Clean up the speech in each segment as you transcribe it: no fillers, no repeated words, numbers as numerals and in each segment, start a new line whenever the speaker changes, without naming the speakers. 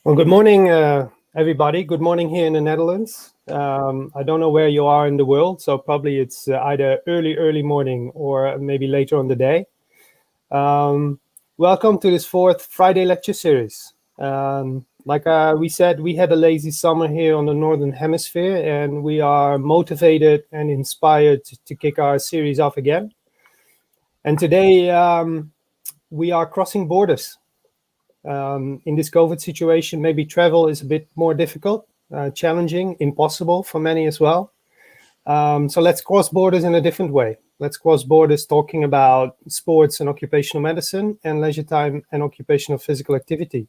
Well, good morning, everybody. Good morning here in the Netherlands. I don't know where you are in the world, so probably it's either early morning or maybe later on the day. Welcome to this fourth Friday lecture series. Like we said, we had a lazy summer here on the Northern Hemisphere, and we are motivated and inspired to kick our series off again. And today we are crossing borders. In this COVID situation, maybe travel is a bit more difficult, challenging, impossible for many as well. So let's cross borders in a different way. Let's cross borders talking about sports and occupational medicine and leisure time and occupational physical activity.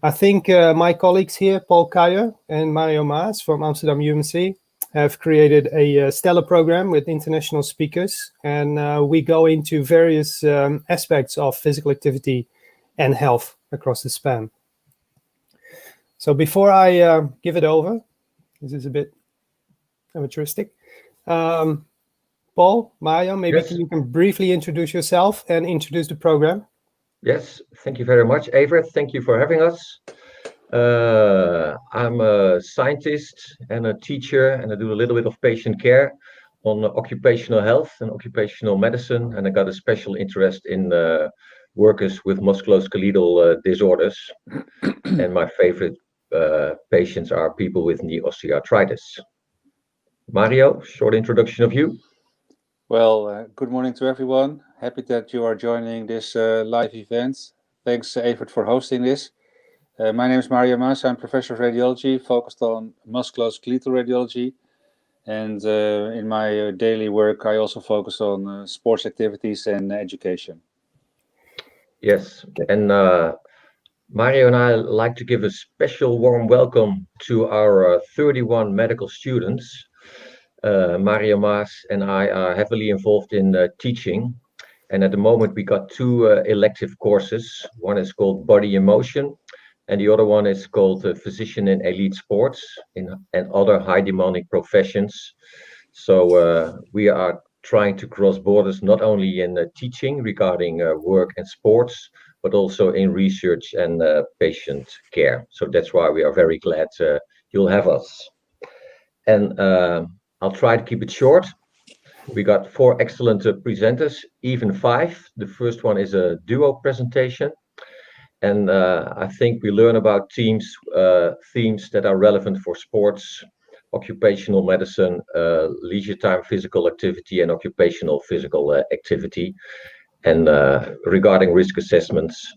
I think my colleagues here, Paul Kuijer and Mario Maas from Amsterdam UMC, have created a stellar program with international speakers, and we go into various aspects of physical activity and health across the span. So before I give it over, this is a bit amateuristic. Paul, Mario, maybe
Yes.
you can briefly introduce yourself and introduce the program.
Yes, thank you very much, Evert. Thank you for having us. I'm a scientist and a teacher, and I do a little bit of patient care on occupational health and occupational medicine, and I got a special interest in workers with musculoskeletal disorders. And my favorite patients are people with knee osteoarthritis. Mario, short introduction of you.
Well, good morning to everyone. Happy that you are joining this live event. Thanks, Evert, for hosting this. My name is Mario Maas. I'm professor of radiology, focused on musculoskeletal radiology. And in my daily work, I also focus on sports activities and education.
Yes, and Mario and I like to give a special warm welcome to our 31 medical students. Mario Maas and I are heavily involved in teaching, and at the moment we got two elective courses. One is called Body in Motion, and the other one is called Physician in Elite Sports and other high demanding professions. So we are trying to cross borders not only in teaching regarding work and sports, but also in research and patient care. So that's why we are very glad you'll have us. And I'll try to keep it short. We got four excellent presenters, even five. The first one is a duo presentation. And I think we learn about themes that are relevant for sports, occupational medicine, leisure time physical activity, and occupational physical activity. And regarding risk assessments,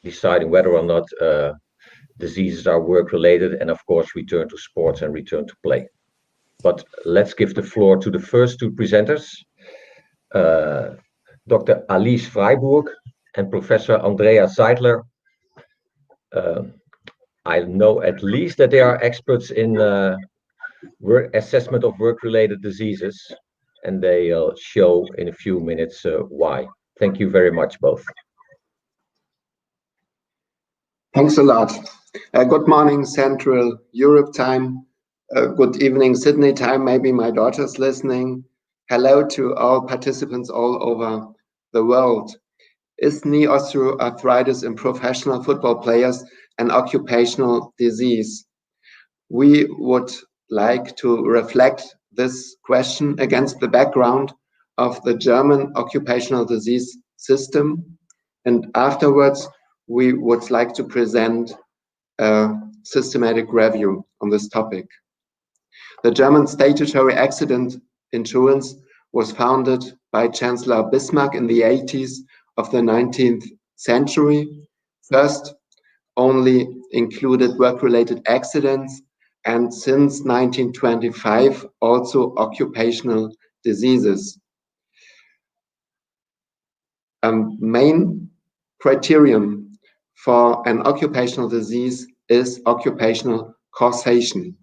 deciding whether or not diseases are work-related, and of course return to sports and return to play. But let's give the floor to the first two presenters, Dr. Alice Freiburg and Professor Andrea Seidler. I know at least that they are experts in work assessment of work-related diseases, and they'll show in a few minutes why. Thank you very much, both.
Thanks a lot. Good morning, Central Europe time. Good evening, Sydney time. Maybe my daughter's listening. Hello to all participants all over the world. Is knee osteoarthritis in professional football players an occupational disease? We would like to reflect this question against the background of the German occupational disease system, and afterwards we would like to present a systematic review on this topic. The German statutory accident insurance was founded by Chancellor Bismarck in the 80s of the 19th century. First, only included work-related accidents, and since 1925, also occupational diseases. Main criterion for an occupational disease is occupational causation.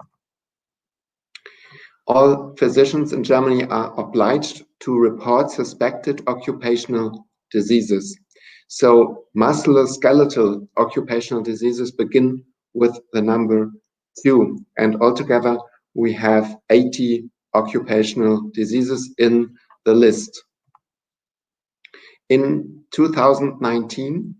All physicians in Germany are obliged to report suspected occupational diseases. So musculoskeletal occupational diseases begin with the number 2, and altogether we have 80 occupational diseases in the list. In 2019,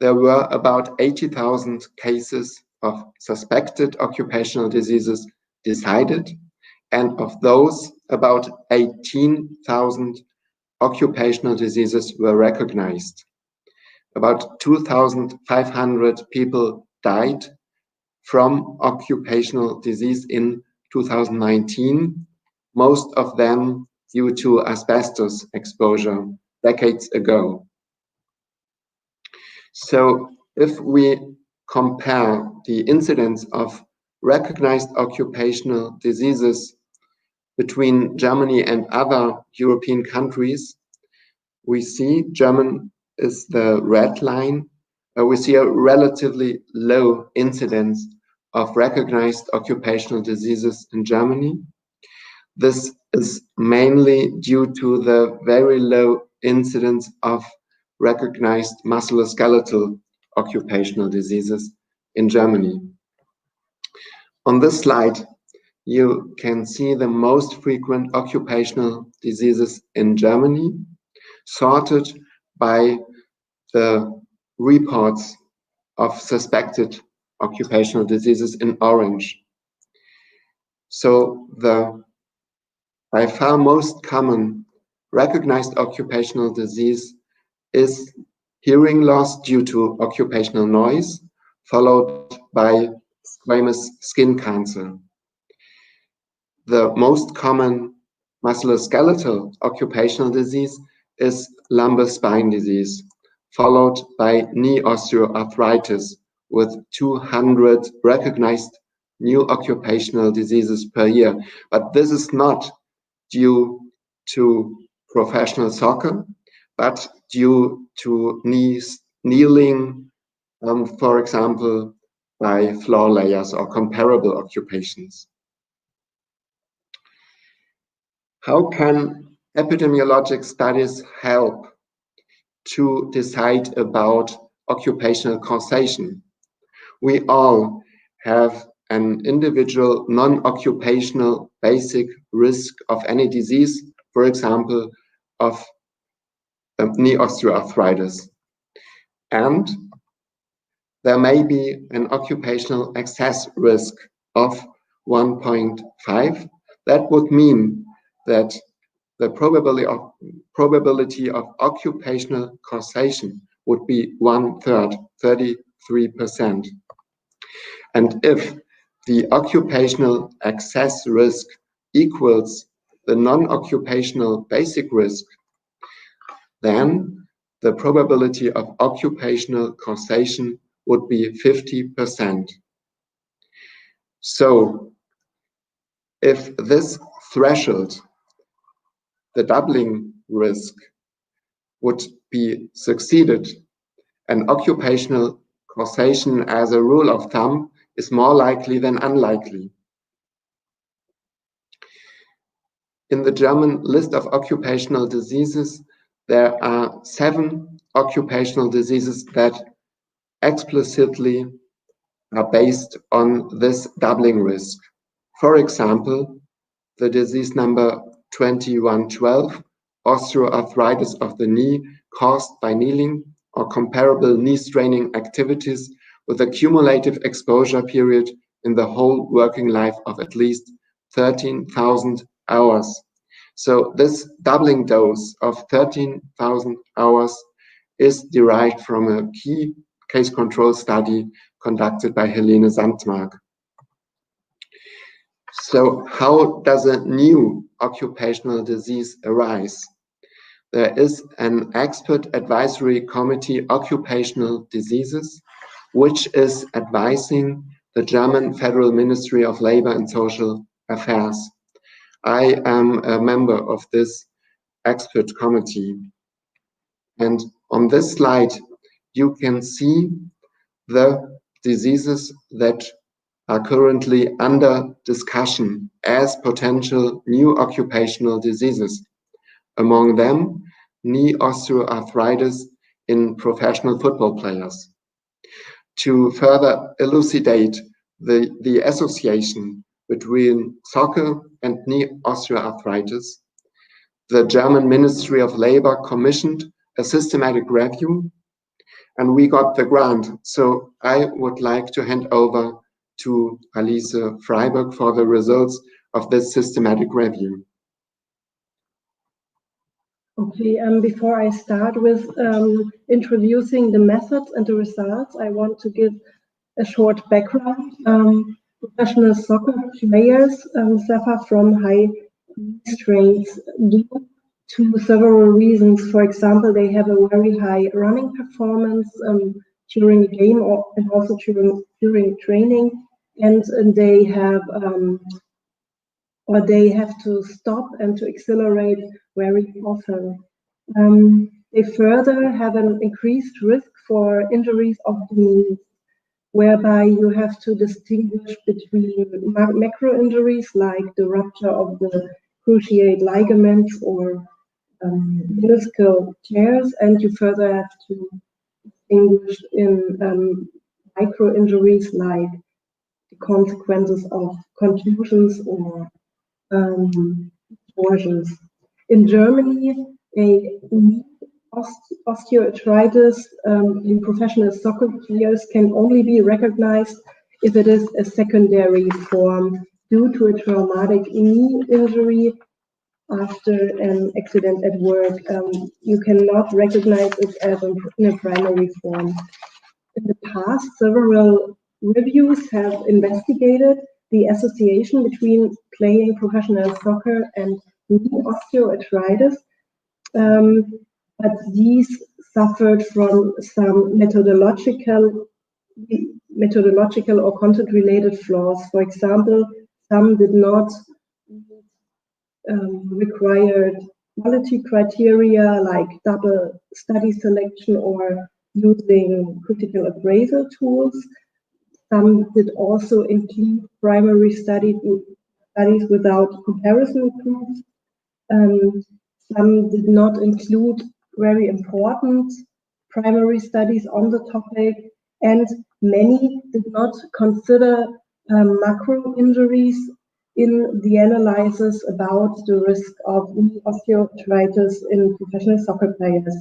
there were about 80,000 cases of suspected occupational diseases decided, and of those, about 18,000 occupational diseases were recognized. About 2,500 people died from occupational disease in 2019, most of them due to asbestos exposure decades ago. So if we compare the incidence of recognized occupational diseases between Germany and other European countries, we see German is the red line. We see a relatively low incidence of recognized occupational diseases in Germany. This is mainly due to the very low incidence of recognized musculoskeletal occupational diseases in Germany. On this slide, you can see the most frequent occupational diseases in Germany, sorted by the reports of suspected occupational diseases in orange. So the by far most common recognized occupational disease is hearing loss due to occupational noise, followed by squamous skin cancer. The most common musculoskeletal occupational disease is lumbar spine disease, followed by knee osteoarthritis, with 200 recognized new occupational diseases per year. But this is not due to professional soccer, but due to kneeling, for example, by floor layers or comparable occupations. How can epidemiologic studies help to decide about occupational causation? We all have an individual non-occupational basic risk of any disease, for example, of knee osteoarthritis. And there may be an occupational excess risk of 1.5. That would mean that the probability of occupational causation would be 1/3, 33%. And if the occupational excess risk equals the non-occupational basic risk, then the probability of occupational causation would be 50%. So if this threshold, the doubling risk, would be succeeded, an occupational causation as a rule of thumb is more likely than unlikely. In the German list of occupational diseases, there are 7 occupational diseases that explicitly are based on this doubling risk. For example, the disease number 2112, osteoarthritis of the knee caused by kneeling or comparable knee straining activities with a cumulative exposure period in the whole working life of at least 13,000 hours. So this doubling dose of 13,000 hours is derived from a key case control study conducted by Helene Sandmark. So how does a new occupational disease arise? There is an expert advisory committee, Occupational Diseases, which is advising the German Federal Ministry of Labor and Social Affairs. I am a member of this expert committee. And on this slide, you can see the diseases that are currently under discussion as potential new occupational diseases. Among them, knee osteoarthritis in professional football players. To further elucidate the association between soccer and knee osteoarthritis, the German Ministry of Labor commissioned a systematic review and we got the grant. So I would like to hand over to Alice Freiberg for the results of this systematic review.
Okay, before I start with introducing the methods and the results, I want to give a short background. Professional soccer players suffer from high strains due to several reasons. For example, they have a very high running performance during a game and also during training, and they have they have to stop and to accelerate very often. They further have an increased risk for injuries of the knees, whereby you have to distinguish between macro injuries like the rupture of the cruciate ligaments or meniscal tears, and you further have to distinguish in micro injuries like the consequences of contusions or torsions. In Germany, a knee osteoarthritis in professional soccer players can only be recognized if it is a secondary form due to a traumatic knee injury after an accident at work. You cannot recognize it as in a primary form. In the past, several reviews have investigated the association between playing professional soccer and knee osteoarthritis, but these suffered from some methodological or content-related flaws. For example, some did not required quality criteria like double study selection or using critical appraisal tools. Some did also include primary studies without comparison proofs. Some did not include very important primary studies on the topic, and many did not consider macro injuries in the analysis about the risk of knee osteoarthritis in professional soccer players.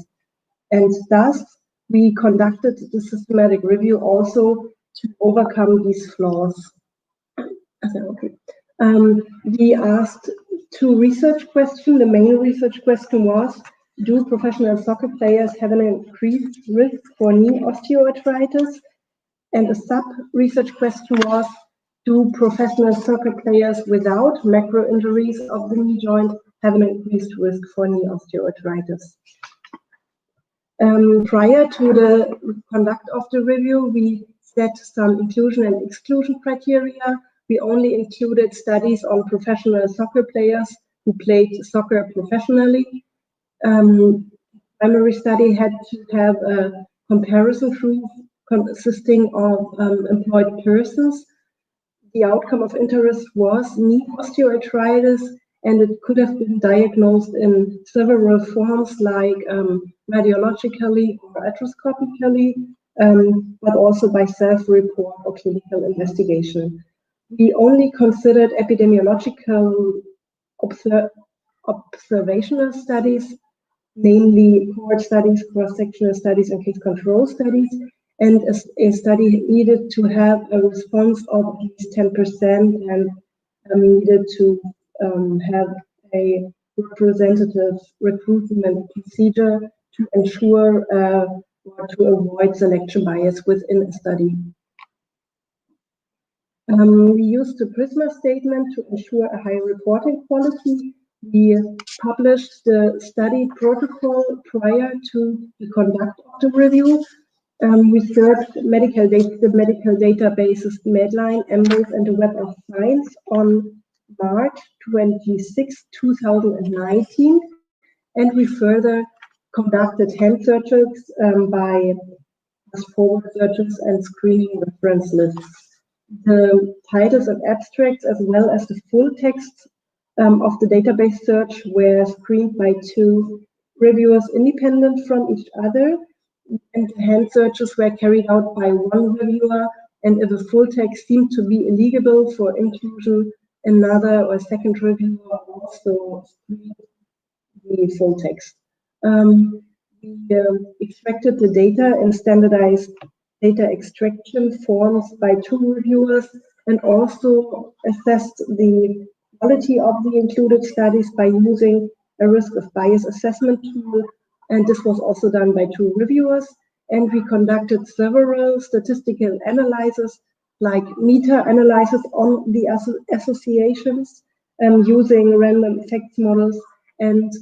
And thus, we conducted the systematic review also to overcome these flaws. Okay. We asked two research questions. The main research question was, do professional soccer players have an increased risk for knee osteoarthritis? And a sub-research question was, do professional soccer players without macro injuries of the knee joint have an increased risk for knee osteoarthritis? Prior to the conduct of the review, we set some inclusion and exclusion criteria. We only included studies on professional soccer players who played soccer professionally. Primary study had to have a comparison proof consisting of employed persons. The outcome of interest was knee osteoarthritis, and it could have been diagnosed in several forms like radiologically or arthroscopically, but also by self-report or clinical investigation. We only considered epidemiological observational studies, namely cohort studies, cross-sectional studies, and case control studies, and a study needed to have a response of at least 10% and needed to have a representative recruitment procedure to ensure or to avoid selection bias within a study. We used the PRISMA statement to ensure a high reporting quality. We published the study protocol prior to the conduct of the review. We searched the medical databases Medline, EMBOS, and the Web of Science on March 26, 2019, and we further conducted hand searches by forward searches and screening reference lists. The titles and abstracts, as well as the full text of the database search, were screened by two reviewers independent from each other, and the hand searches were carried out by one reviewer, and if a full text seemed to be illegible for inclusion, another or second reviewer also screened the full text. we extracted the data in standardized data extraction forms by 2 reviewers, and also assessed the quality of the included studies by using a risk of bias assessment tool, and this was also done by 2 reviewers. And we conducted several statistical analyses, like meta-analysis on the associations, using random effects models, and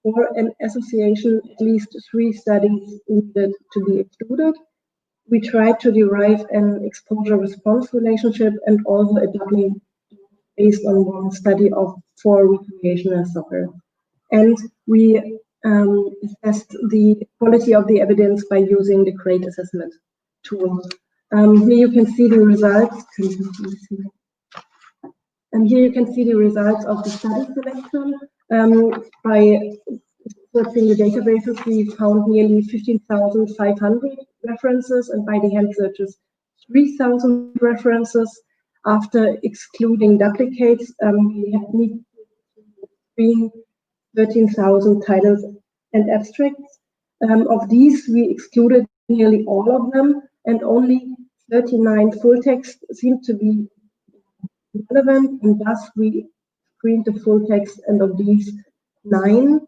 for an association, at least 3 studies needed to be excluded. We tried to derive an exposure-response relationship and also a doubling based on 1 study for recreational soccer. And we assessed the quality of the evidence by using the CRATE assessment tool. Here you can see the results. And here you can see the results of the study selection. By searching the databases, we found nearly 15,500 references, and by the hand searches, 3,000 references. After excluding duplicates, we need to screen 13,000 titles and abstracts. Of these, we excluded nearly all of them, and only 39 full text seemed to be relevant, and thus we screened the full text, and of these 9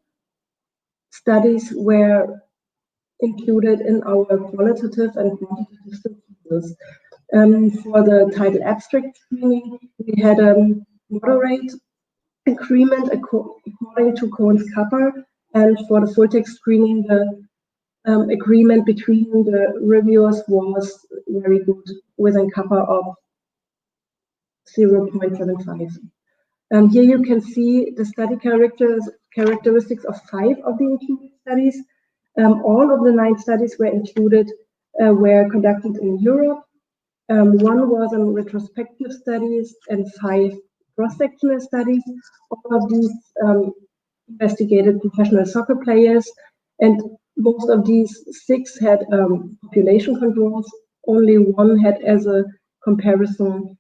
studies were included in our qualitative and quantitative synthesis. For the title abstract screening, we had a moderate agreement according to Cohen's kappa, and for the full text screening, the agreement between the reviewers was very good, with a kappa of 0.75. Here you can see the study characteristics of 5 of the included studies. All of the 9 studies were included, were conducted in Europe. 1 was on retrospective studies and 5 cross-sectional studies. All of these investigated professional soccer players, and most of these 6 had population controls. Only 1 had as a comparison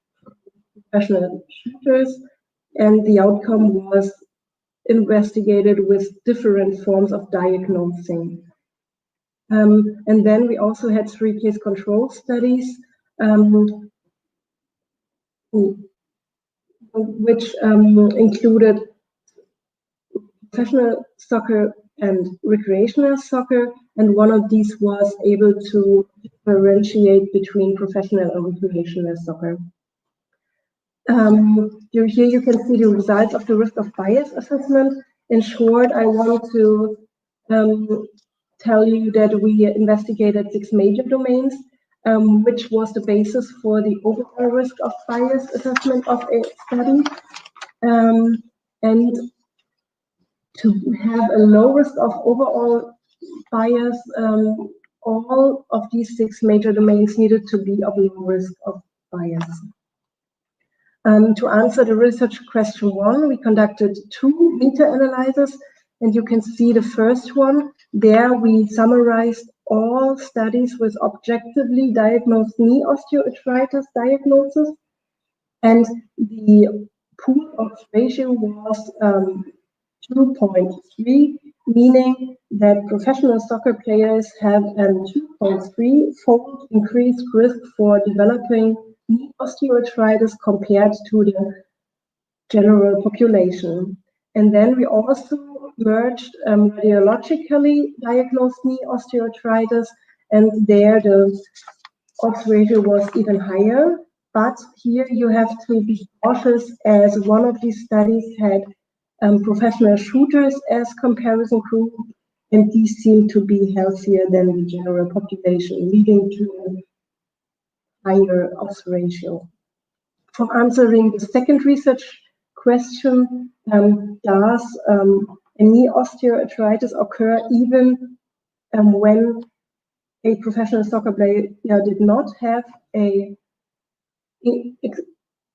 professional shooters, and the outcome was investigated with different forms of diagnosing. And then we also had 3 case control studies, which included professional soccer and recreational soccer, and one of these was able to differentiate between professional and recreational soccer. Here you can see the results of the risk of bias assessment. In short, I want to tell you that we investigated 6 major domains, which was the basis for the overall risk of bias assessment of a study. And to have a low risk of overall bias, all of these 6 major domains needed to be of low risk of bias. To answer the research question 1, we conducted 2 meta-analyses, and you can see the first one. There we summarized all studies with objectively diagnosed knee osteoarthritis diagnosis, and the pool odds ratio was 2.3, meaning that professional soccer players have a 2.3-fold increased risk for developing knee osteoarthritis compared to the general population. And then we also merged radiologically diagnosed knee osteoarthritis, and there the odds ratio was even higher. But here you have to be cautious, as one of these studies had professional shooters as comparison group, and these seem to be healthier than the general population, leading to a higher odds ratio. For answering the second research question, does a knee osteoarthritis occur even when a professional soccer player did not have a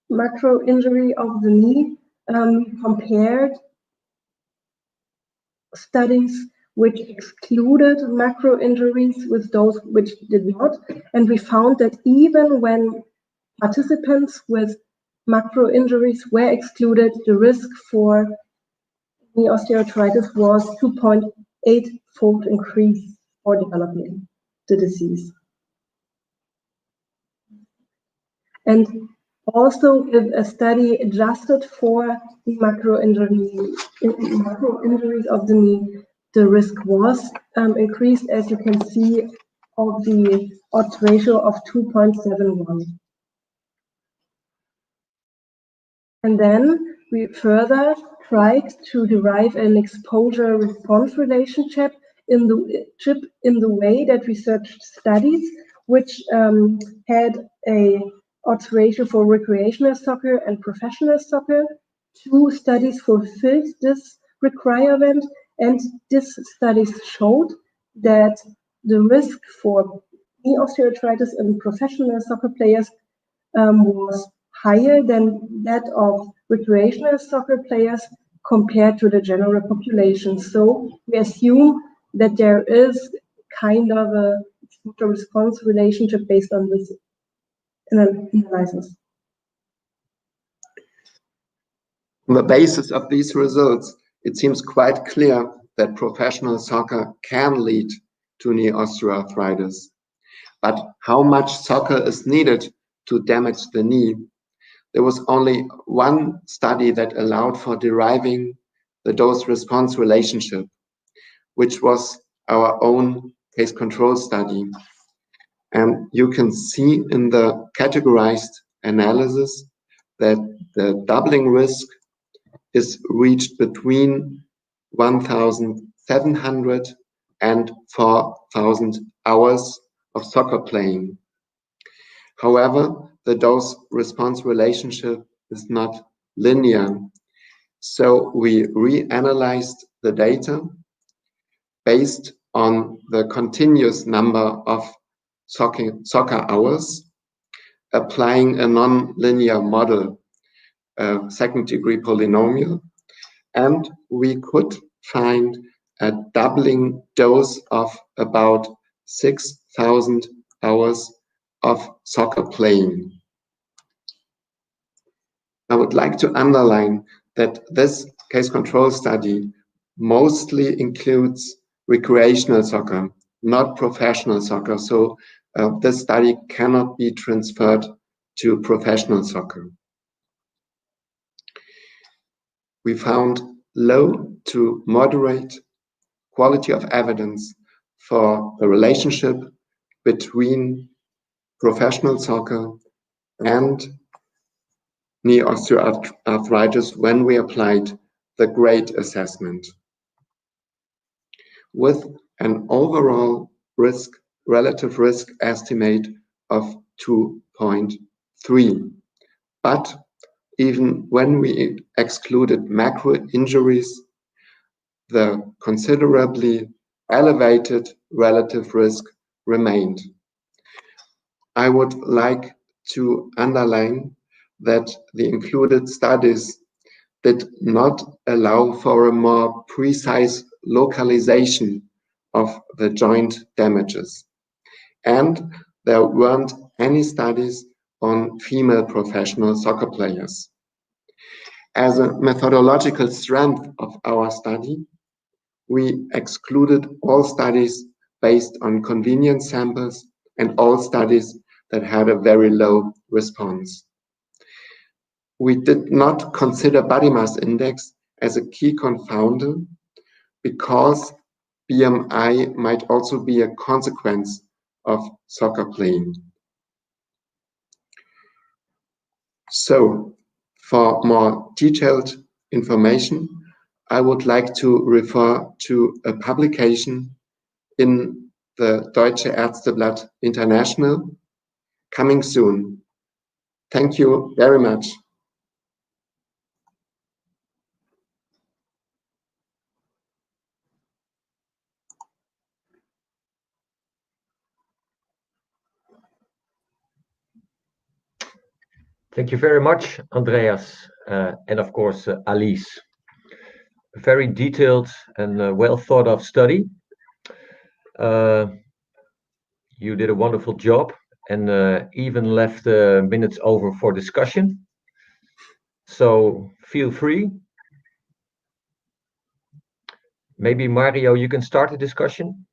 macro injury of the knee? Compared studies which excluded macro injuries with those which did not, and we found that even when participants with macro injuries were excluded, the risk for knee osteoarthritis was 2.8 fold increase for developing the disease. And also, if a study adjusted for the macro injuries of the knee, the risk was increased, as you can see, of the odds ratio of 2.71. And then we further tried to derive an exposure-response relationship in the way that research studies, which had a odds ratio for recreational soccer and professional soccer. 2 studies fulfilled this requirement, and these studies showed that the risk for knee osteoarthritis in professional soccer players was higher than that of recreational soccer players compared to the general population. So we assume that there is kind of a response relationship based on this analysis.
On the basis of these results, it seems quite clear that professional soccer can lead to knee osteoarthritis. But how much soccer is needed to damage the knee? There was only one study that allowed for deriving the dose-response relationship, which was our own case control study. And you can see in the categorized analysis that the doubling risk is reached between 1,700 and 4,000 hours of soccer playing. However, the dose-response relationship is not linear. So we reanalyzed the data based on the continuous number of soccer hours, applying a non-linear model, a second-degree polynomial, and we could find a doubling dose of about 6,000 hours of soccer playing. I would like to underline that this case control study mostly includes recreational soccer, not professional soccer. So this study cannot be transferred to professional soccer. We found low to moderate quality of evidence for the relationship between professional soccer and knee osteoarthritis when we applied the grade assessment, with an overall relative risk estimate of 2.3. But even when we excluded macro injuries, the considerably elevated relative risk remained. I would like to underline that the included studies did not allow for a more precise localization of the joint damages. And there weren't any studies on female professional soccer players. As a methodological strength of our study, we excluded all studies based on convenience samples and all studies that had a very low response. We did not consider body mass index as a key confounder because BMI might also be a consequence of soccer playing. So, for more detailed information, I would like to refer to a publication in the Deutsche Ärzteblatt International coming soon. Thank you very much.
Thank you very much, Andreas, and of course, Alice. A very detailed and well thought of study. You did a wonderful job and even left minutes over for discussion. So feel free. Maybe Mario, you can start the discussion.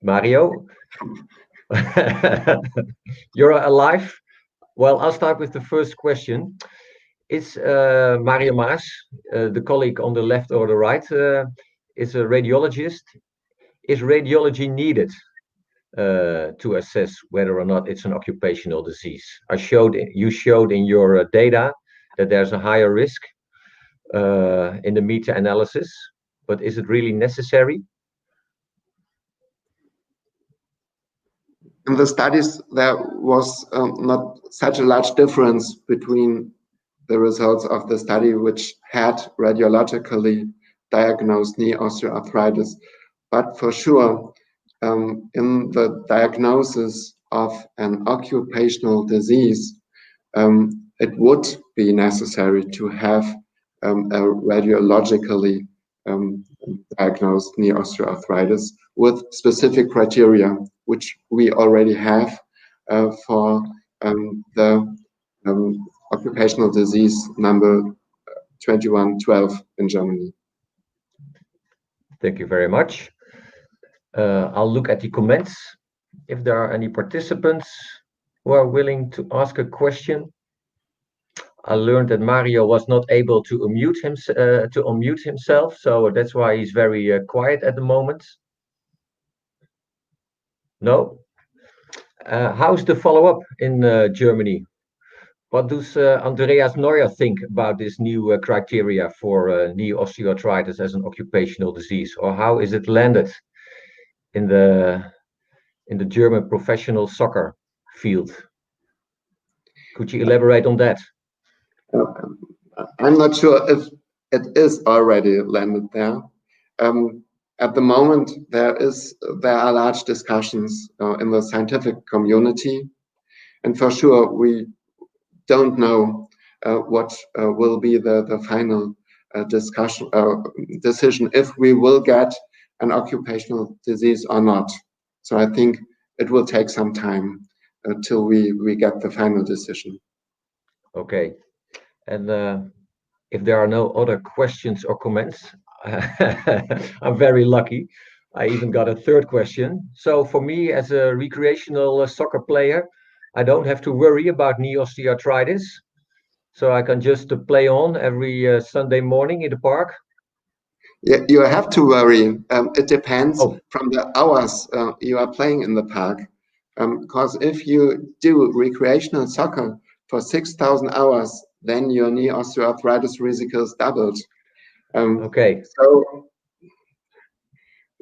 Mario, you're alive? Well, I'll start with the first question. Is Mario Maas, the colleague on the left or the right, is a radiologist. Is radiology needed to assess whether or not it's an occupational disease? You showed in your data that there's a higher risk in the meta-analysis, but is it really necessary?
In the studies, there was not such a large difference between the results of the study which had radiologically diagnosed knee osteoarthritis. But for sure, in the diagnosis of an occupational disease, it would be necessary to have a radiologically diagnosed knee osteoarthritis with specific criteria, which we already have for the occupational disease number 2112 in Germany.
Thank you very much. I'll look at the comments. If there are any participants who are willing to ask a question. I learned that Mario was not able to unmute himself, so that's why he's very quiet at the moment. No? How's the follow-up in Germany? What does Andreas Neuer think about this new criteria for knee osteoarthritis as an occupational disease, or how is it landed in the German professional soccer field? Could you elaborate on that?
I'm not sure if it is already landed there. At the moment, there are large discussions in the scientific community, and for sure we don't know what will be the final decision if we will get an occupational disease or not. So I think it will take some time till we get the final decision.
Okay. And if there are no other questions or comments, I'm very lucky. I even got a third question. So for me, as a recreational soccer player, I don't have to worry about knee osteoarthritis. So I can just play on every Sunday morning in the park.
Yeah, you have to worry. It depends from the hours you are playing in the park. Because if you do recreational soccer for 6,000 hours, then your knee osteoarthritis risk is doubled.
Okay.
So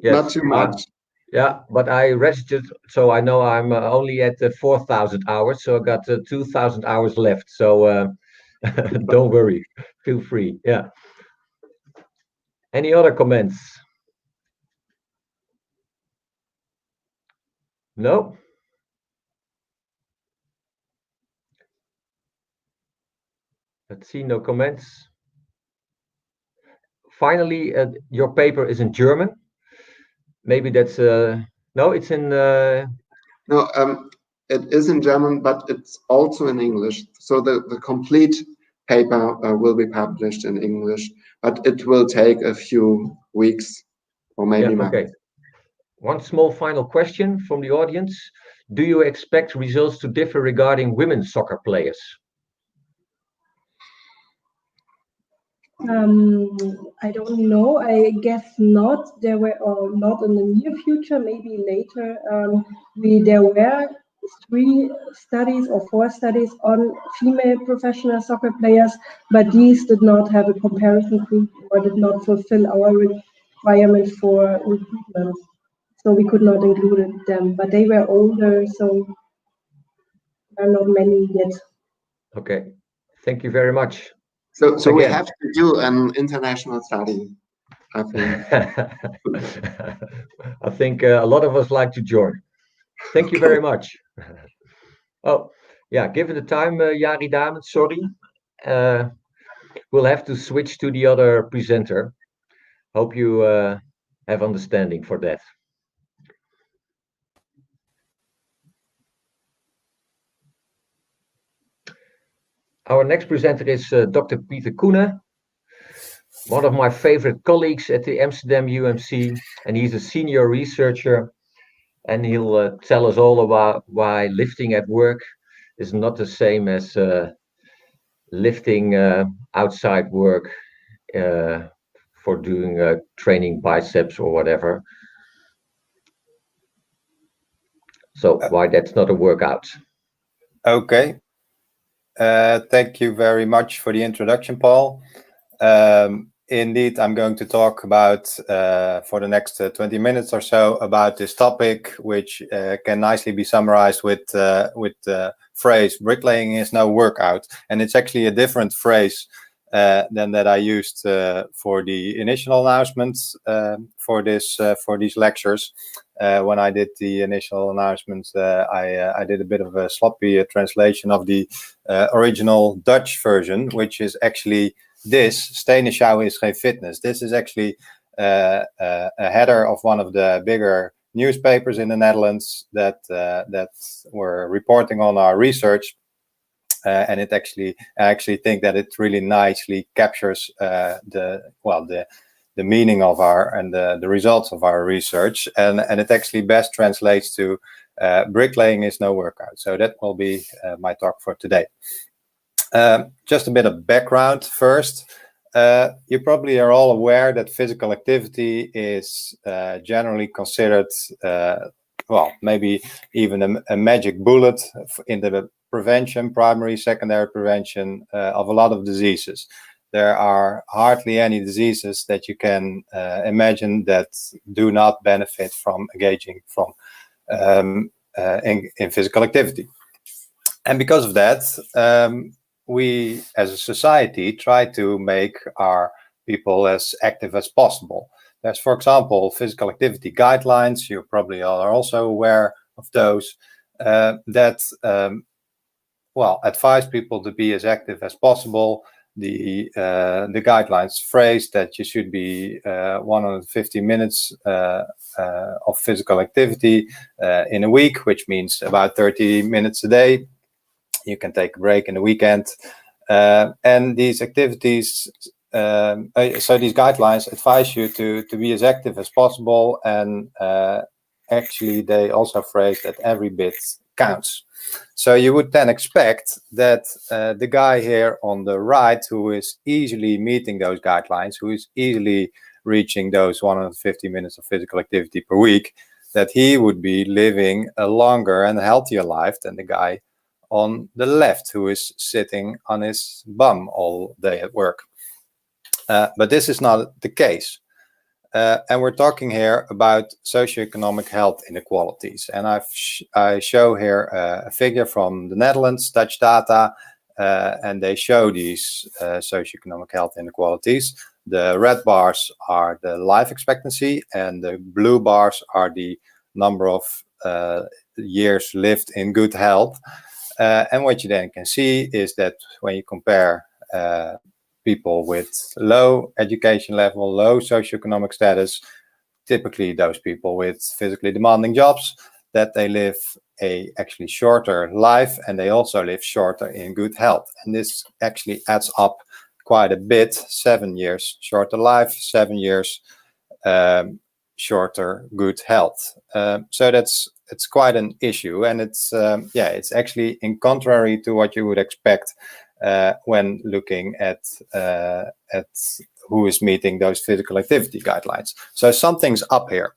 yes,
not too much.
Yeah, but I registered, so I know I'm only at 4,000 hours, so I got 2,000 hours left. So don't worry, feel free. Yeah. Any other comments? No? Let's see, no comments. Finally, your paper is in German. Maybe that's no, it's in
No, it is in German, but it's also in English. So the complete paper will be published in English, but it will take a few weeks or maybe months.
Okay. One small final question from the audience. Do you expect results to differ regarding women soccer players?
I don't know. I guess not. There were not in the near future. Maybe later. There were 3 studies or 4 studies on female professional soccer players, but these did not have a comparison group or did not fulfill our requirement for recruitment. So we could not include them. But they were older, so there are not many yet.
Okay. Thank you very much.
So we have to do an international study, I think.
I think a lot of us like to join. Thank you very much. Oh, yeah, given the time, Jari Damen, sorry. We'll have to switch to the other presenter. Hope you have understanding for that. Our next presenter is Dr. Peter Koenen, one of my favorite colleagues at the Amsterdam UMC, and he's a senior researcher, and he'll tell us all about why lifting at work is not the same as lifting outside work for doing training biceps or whatever. So why that's not a workout.
Okay. Thank you very much for the introduction, Paul. Indeed, I'm going to talk about, for the next 20 minutes or so, about this topic, which can nicely be summarized with the phrase, bricklaying is no workout. And it's actually a different phrase than that I used for the initial announcements for these lectures. When I did the initial announcements, I did a bit of a sloppy translation of the original Dutch version, which is actually this: stenen sjouwen is geen fitness. This is actually a header of one of the bigger newspapers in the Netherlands that were reporting on our research. And I actually think that it really nicely captures the meaning of the results of our research, and it actually best translates to bricklaying is no workout. So that will be my talk for today. Just a bit of background first. You probably are all aware that physical activity is generally considered, maybe even a magic bullet in the prevention, primary, secondary prevention of a lot of diseases. There are hardly any diseases that you can imagine that do not benefit from engaging in physical activity. And because of that, we as a society try to make our people as active as possible. There's, for example, physical activity guidelines. You probably are also aware of those that advise people to be as active as possible. The guidelines phrase that you should be 150 minutes of physical activity in a week, which means about 30 minutes a day. You can take a break in the weekend. And these activities, so these guidelines advise you to be as active as possible. And actually, they also phrase that every bit counts. So you would then expect that the guy here on the right, who is easily meeting those guidelines, who is easily reaching those 150 minutes of physical activity per week, that he would be living a longer and healthier life than the guy on the left, who is sitting on his bum all day at work. But this is not the case. And we're talking here about socioeconomic health inequalities. And I show here a figure from the Netherlands, Dutch data, and they show these socioeconomic health inequalities. The red bars are the life expectancy, and the blue bars are the number of years lived in good health. And what you then can see is that when you compare people with low education level, low socioeconomic status, typically those people with physically demanding jobs, that they live a actually shorter life, and they also live shorter in good health. And this actually adds up quite a bit: 7 years shorter life, 7 years shorter good health. So it's quite an issue, and it's actually in contrary to what you would expect when looking at who is meeting those physical activity guidelines. So something's up here.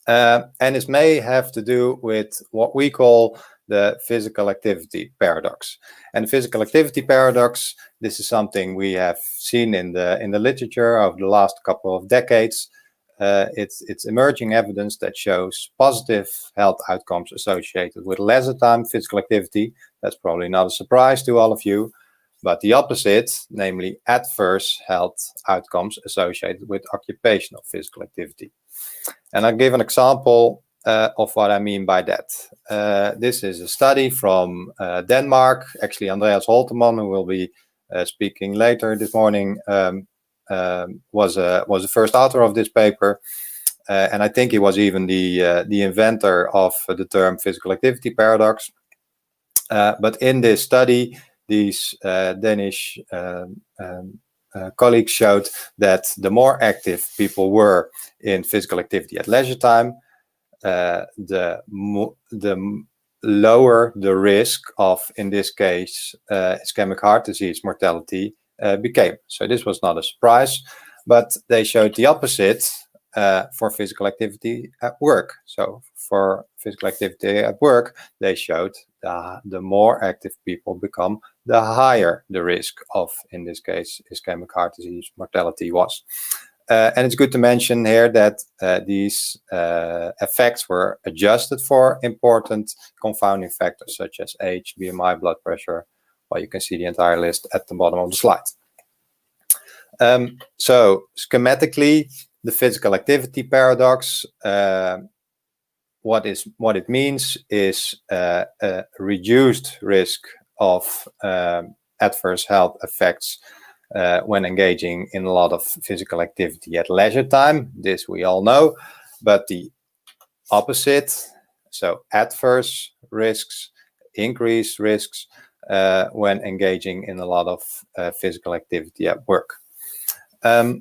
And this may have to do with what we call the physical activity paradox. And the physical activity paradox, this is something we have seen in the literature over the last couple of decades. It's emerging evidence that shows positive health outcomes associated with lesser time physical activity. That's probably not a surprise to all of you, but the opposite, namely adverse health outcomes associated with occupational physical activity. And I'll give an example of what I mean by that. This is a study from Denmark. Actually, Andreas Holteman, who will be speaking later this morning, was the first author of this paper, and I think he was even the inventor of the term physical activity paradox. But in this study, these Danish colleagues showed that the more active people were in physical activity at leisure time, the lower the risk of, in this case, ischemic heart disease mortality became. So this was not a surprise, but they showed the opposite for physical activity at work. So for physical activity at work, they showed the more active people become, the higher the risk of, in this case, ischemic heart disease mortality was. And it's good to mention here that these effects were adjusted for important confounding factors such as age, BMI, blood pressure. Well, you can see the entire list at the bottom of the slide. So schematically, the physical activity paradox, what it means is a reduced risk of adverse health effects when engaging in a lot of physical activity at leisure time. This we all know, but the opposite, so adverse risks, increased risks when engaging in a lot of physical activity at work.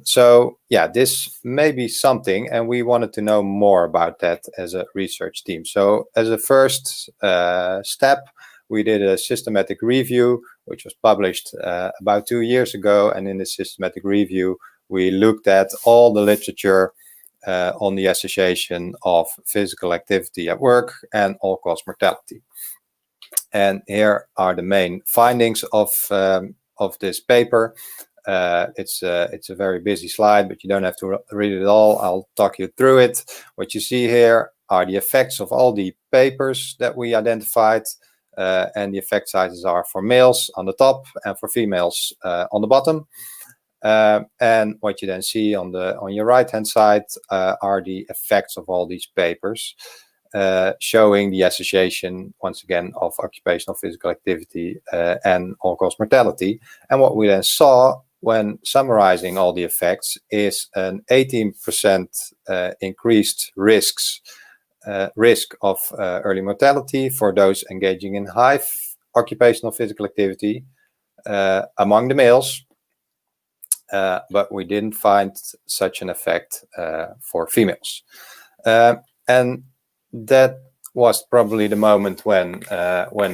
So yeah, this may be something, and we wanted to know more about that as a research team. So as a first step, we did a systematic review, which was published about 2 years ago. And in the systematic review, we looked at all the literature on the association of physical activity at work and all-cause mortality. And here are the main findings of this paper. It's a very busy slide, but you don't have to read it all. I'll talk you through it. What you see here are the effects of all the papers that we identified, and the effect sizes are for males on the top and for females on the bottom. And what you then see on your right hand side are the effects of all these papers, showing the association once again of occupational physical activity and all-cause mortality. And what we then saw when summarizing all the effects is an 18% increased risk of early mortality for those engaging in high occupational physical activity among the males, but we didn't find such an effect for females. And that was probably the moment when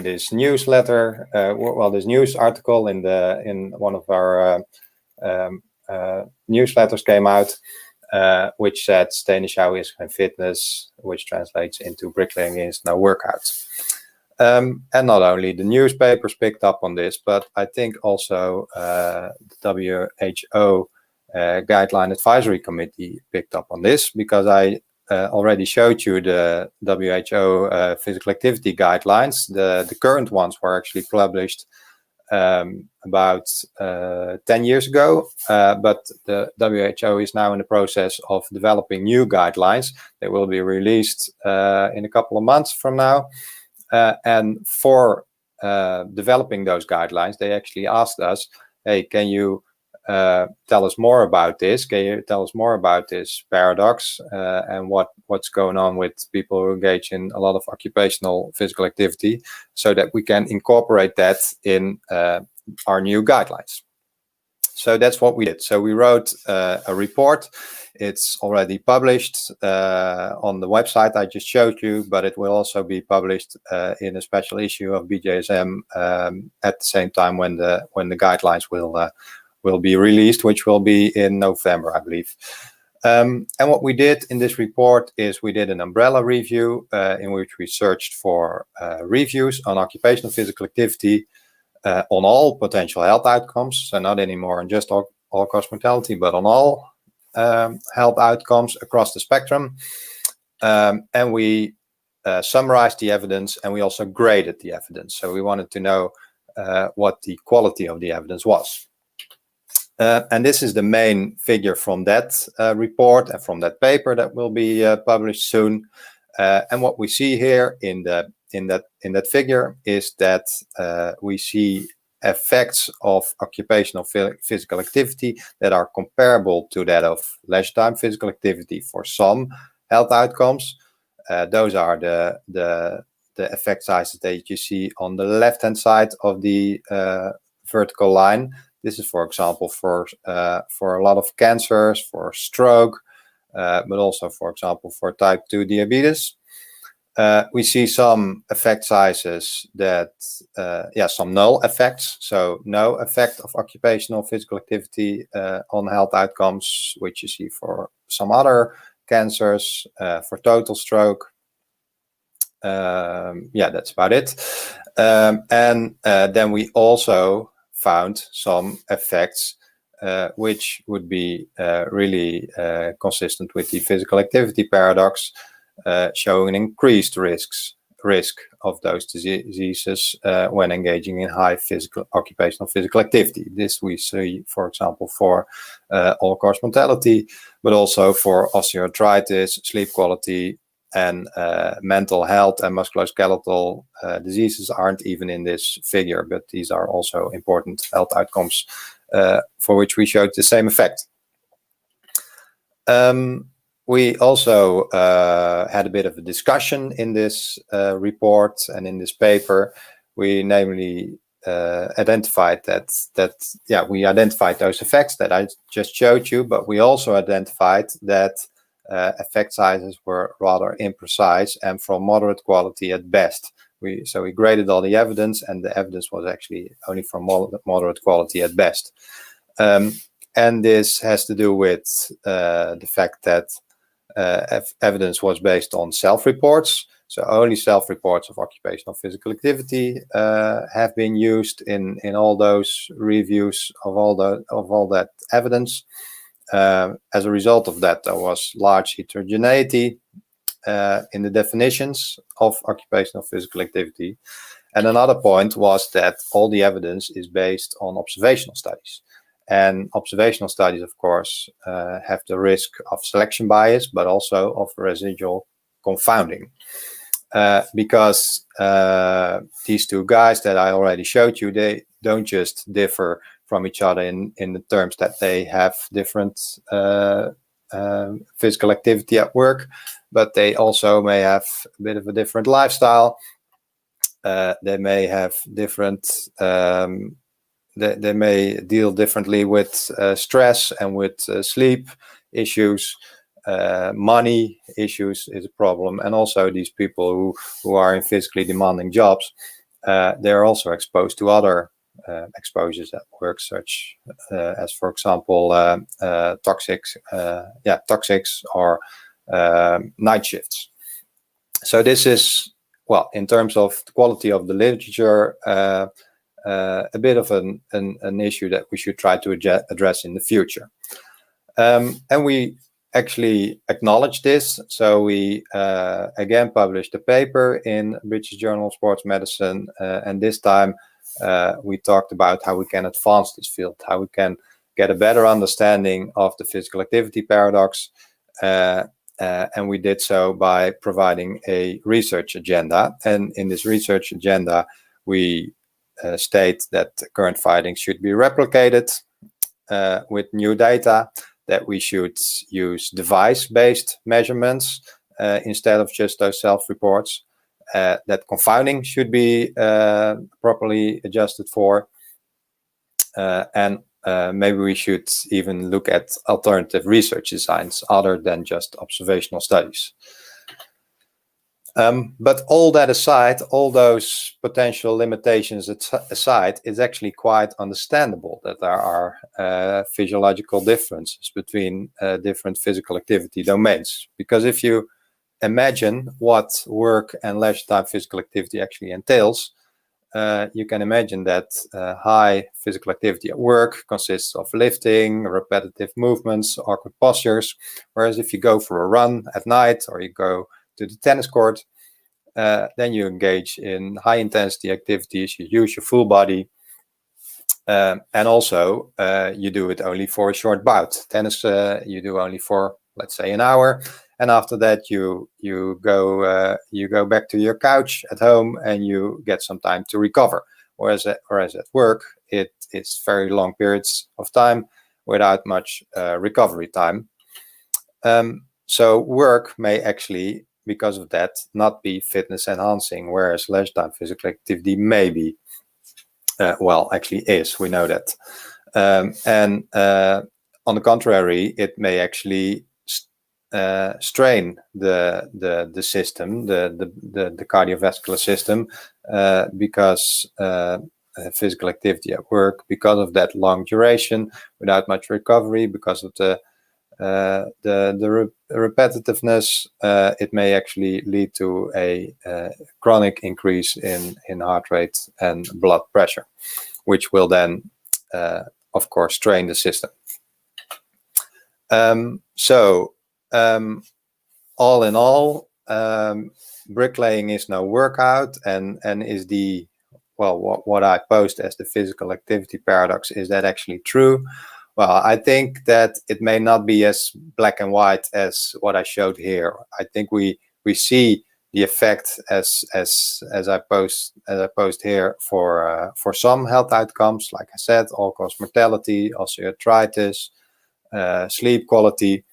this newsletter, this news article in one of our newsletters came out, which said stay shower is geen fitness, which translates into bricklaying is no workout. And not only the newspapers picked up on this, but I think also the WHO Guideline Advisory Committee picked up on this, because I already showed you the WHO physical activity guidelines. The current ones were actually published about 10 years ago, but the WHO is now in the process of developing new guidelines. They will be released in a couple of months from now. And for developing those guidelines, they actually asked us, hey, can you tell us more about this? Can you tell us more about this paradox and what's going on with people who engage in a lot of occupational physical activity, so that we can incorporate that in our new guidelines? So that's what we did. So we wrote a report. It's already published on the website I just showed you, but it will also be published in a special issue of BJSM at the same time when the guidelines will be released, which will be in November, I believe. And what we did in this report is we did an umbrella review in which we searched for reviews on occupational physical activity on all potential health outcomes. So not anymore on just all-cause mortality, but on all health outcomes across the spectrum. And we summarized the evidence, and we also graded the evidence. So we wanted to know what the quality of the evidence was. And this is the main figure from that report and from that paper that will be published soon. And what we see here in that figure is that we see effects of occupational physical activity that are comparable to that of leisure time physical activity for some health outcomes. Those are the the effect sizes that you see on the left-hand side of the vertical line. This is, for example, for a lot of cancers, for stroke, but also, for example, for type 2 diabetes. We see some effect sizes that, some null effects. So no effect of occupational physical activity on health outcomes, which you see for some other cancers, for total stroke. That's about it. And then we also found some effects which would be really consistent with the physical activity paradox, showing an increased risk of those diseases when engaging in high occupational physical activity. This we see, for example, for all-cause mortality, but also for osteoarthritis, sleep quality, and mental health and musculoskeletal diseases aren't even in this figure, but these are also important health outcomes for which we showed the same effect. We also had a bit of a discussion in this report and in this paper. We namely identified we identified those effects that I just showed you, but we also identified that effect sizes were rather imprecise and from moderate quality at best. So we graded all the evidence, and the evidence was actually only from moderate quality at best. And this has to do with the fact that evidence was based on self-reports. So only self-reports of occupational physical activity have been used in all those reviews of all that evidence. As a result of that, there was large heterogeneity in the definitions of occupational physical activity. And another point was that all the evidence is based on observational studies. And observational studies, of course, have the risk of selection bias, but also of residual confounding. Because these two guys that I already showed you, they don't just differ from each other in the terms that they have different physical activity at work, but they also may have a bit of a different lifestyle. They may have different, they may deal differently with stress and with sleep issues. Money issues is a problem, and also these people who are in physically demanding jobs, they're also exposed to other exposures at work, such as, for example, toxics or night shifts. So this is, well, in terms of the quality of the literature, a bit of an issue that we should try to address in the future. And we actually acknowledge this. So we again published a paper in British Journal of Sports Medicine, and this time we talked about how we can advance this field, how we can get a better understanding of the physical activity paradox. And we did so by providing a research agenda. And in this research agenda, we state that the current findings should be replicated with new data, that we should use device-based measurements instead of just those self-reports, that confounding should be properly adjusted for, and maybe we should even look at alternative research designs other than just observational studies. But all that aside, all those potential limitations aside, it's actually quite understandable that there are physiological differences between different physical activity domains. Because if you imagine what work and leisure time physical activity actually entails, you can imagine that high physical activity at work consists of lifting, repetitive movements, awkward postures. Whereas if you go for a run at night or you go to the tennis court, then you engage in high intensity activities, you use your full body, and also you do it only for a short bout. Tennis you do only for, let's say, an hour, and after that you go back to your couch at home and you get some time to recover. Whereas at work, it's very long periods of time without much recovery time. So work may actually because of that, not be fitness enhancing, whereas leisure time physical activity may be, well, actually is, we know that. And on the contrary, it may actually strain the system, the cardiovascular system, because physical activity at work, because of that long duration without much recovery, because of the repetitiveness, it may actually lead to a chronic increase in heart rate and blood pressure, which will then, of course, strain the system. All in all, bricklaying is no workout, and is the, well, what I post as the physical activity paradox, is that actually true? Well, I think that it may not be as black and white as what I showed here. I think we see the effect as I post here for some health outcomes, like I said, all-cause mortality, osteoarthritis, sleep quality,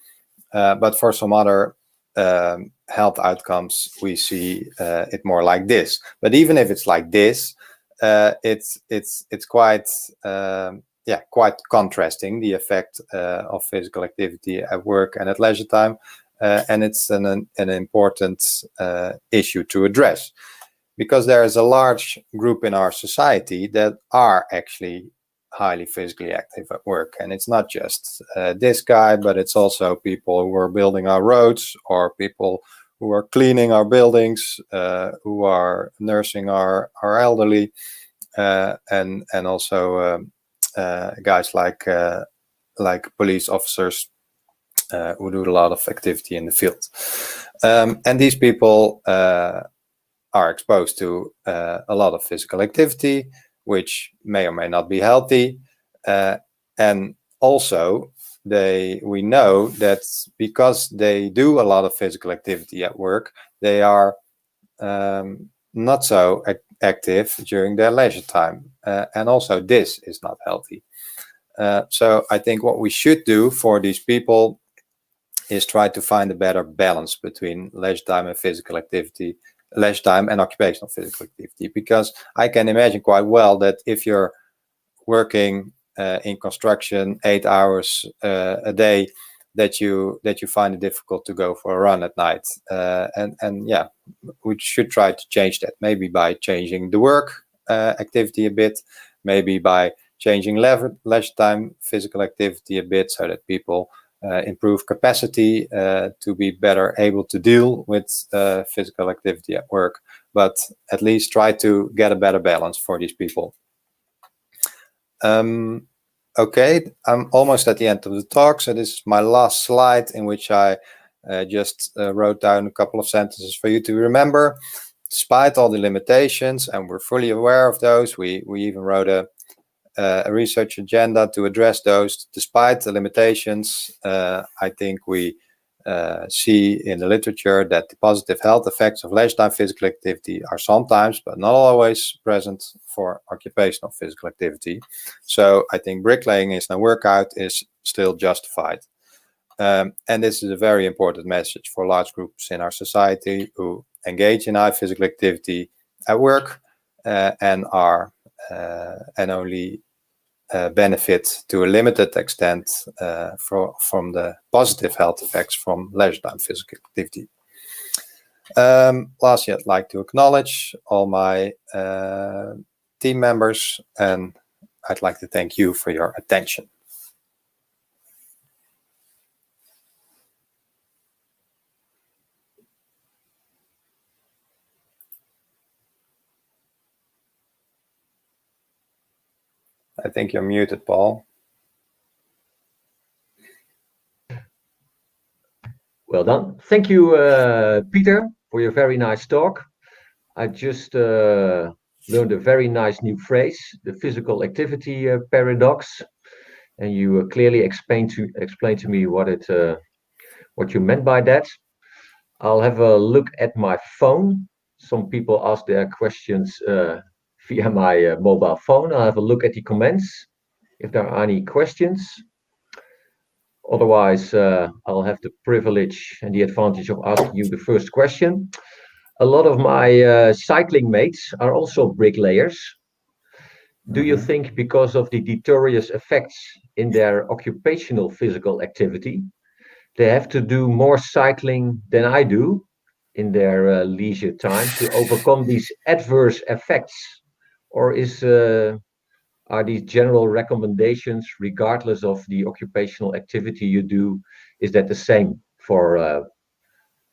but for some other health outcomes, we see it more like this. But even if it's like this, it's quite quite contrasting, the effect of physical activity at work and at leisure time, and it's an important issue to address, because there is a large group in our society that are actually highly physically active at work, and it's not just this guy, but it's also people who are building our roads, or people who are cleaning our buildings, who are nursing our elderly, and also guys like police officers who do a lot of activity in the field, and these people are exposed to a lot of physical activity, which may or may not be healthy, and also we know that because they do a lot of physical activity at work, they are not so active during their leisure time, and also this is not healthy. So I think what we should do for these people is try to find a better balance between leisure time and physical activity, leisure time and occupational physical activity, because I can imagine quite well that if you're working in construction 8 hours a day, that you find it difficult to go for a run at night, and yeah, we should try to change that, maybe by changing the work activity a bit, maybe by changing leisure time physical activity a bit, so that people improve capacity to be better able to deal with physical activity at work, but at least try to get a better balance for these people. Okay, I'm almost at the end of the talk, so this is my last slide, in which I just wrote down a couple of sentences for you to remember. Despite all the limitations, and we're fully aware of those, we even wrote a research agenda to address those. Despite the limitations, I think we see in the literature that the positive health effects of leisure time physical activity are sometimes, but not always, present for occupational physical activity. So I think bricklaying is no workout is still justified. And this is a very important message for large groups in our society who engage in high physical activity at work, and are and only benefit to a limited extent from the positive health effects from leisure time physical activity. Lastly, I'd like to acknowledge all my team members, and I'd like to thank you for your attention. I think you're muted, Paul.
Well done. Thank you, Peter, for your very nice talk. I just learned a very nice new phrase, the physical activity paradox, and you clearly explained to me what you meant by that. I'll have a look at my phone. Some people ask their questions via my mobile phone. I'll have a look at the comments if there are any questions. Otherwise, I'll have the privilege and the advantage of asking you the first question. A lot of my cycling mates are also bricklayers. Do you think because of the deleterious effects in their occupational physical activity, they have to do more cycling than I do in their leisure time to overcome these adverse effects? Or are these general recommendations, regardless of the occupational activity you do, is that the same for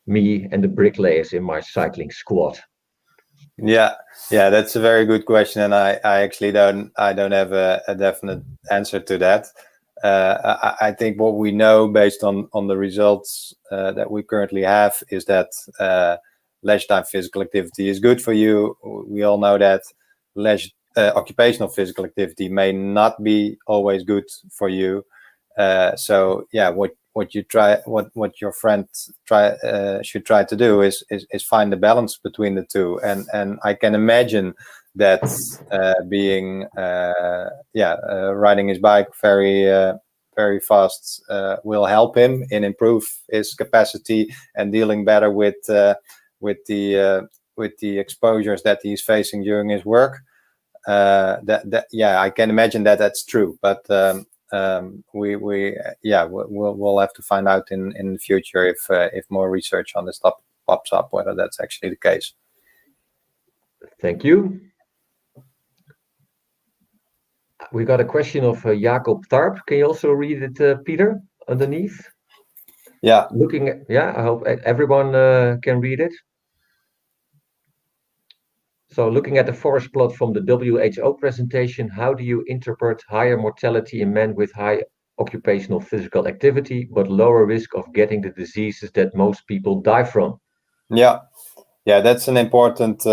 me and the bricklayers in my cycling squad?
Yeah, that's a very good question, and I actually don't have a definite answer to that. I think what we know based on the results that we currently have is that leisure time physical activity is good for you. We all know that occupational physical activity may not be always good for you. So yeah, what your friend should try to do is find the balance between the two, and I can imagine that being riding his bike very fast will help him and improve his capacity and dealing better with the exposures that he's facing during his work. I can imagine that that's true, but we'll have to find out in the future if more research on this topic pops up, whether that's actually the case.
Thank you. We got a question of Jacob Tarp. Can you also read it, Peter, underneath?
Yeah.
I hope everyone can read it. So looking at the forest plot from the WHO presentation, how do you interpret higher mortality in men with high occupational physical activity, but lower risk of getting the diseases that most people die from?
Yeah, that's an important,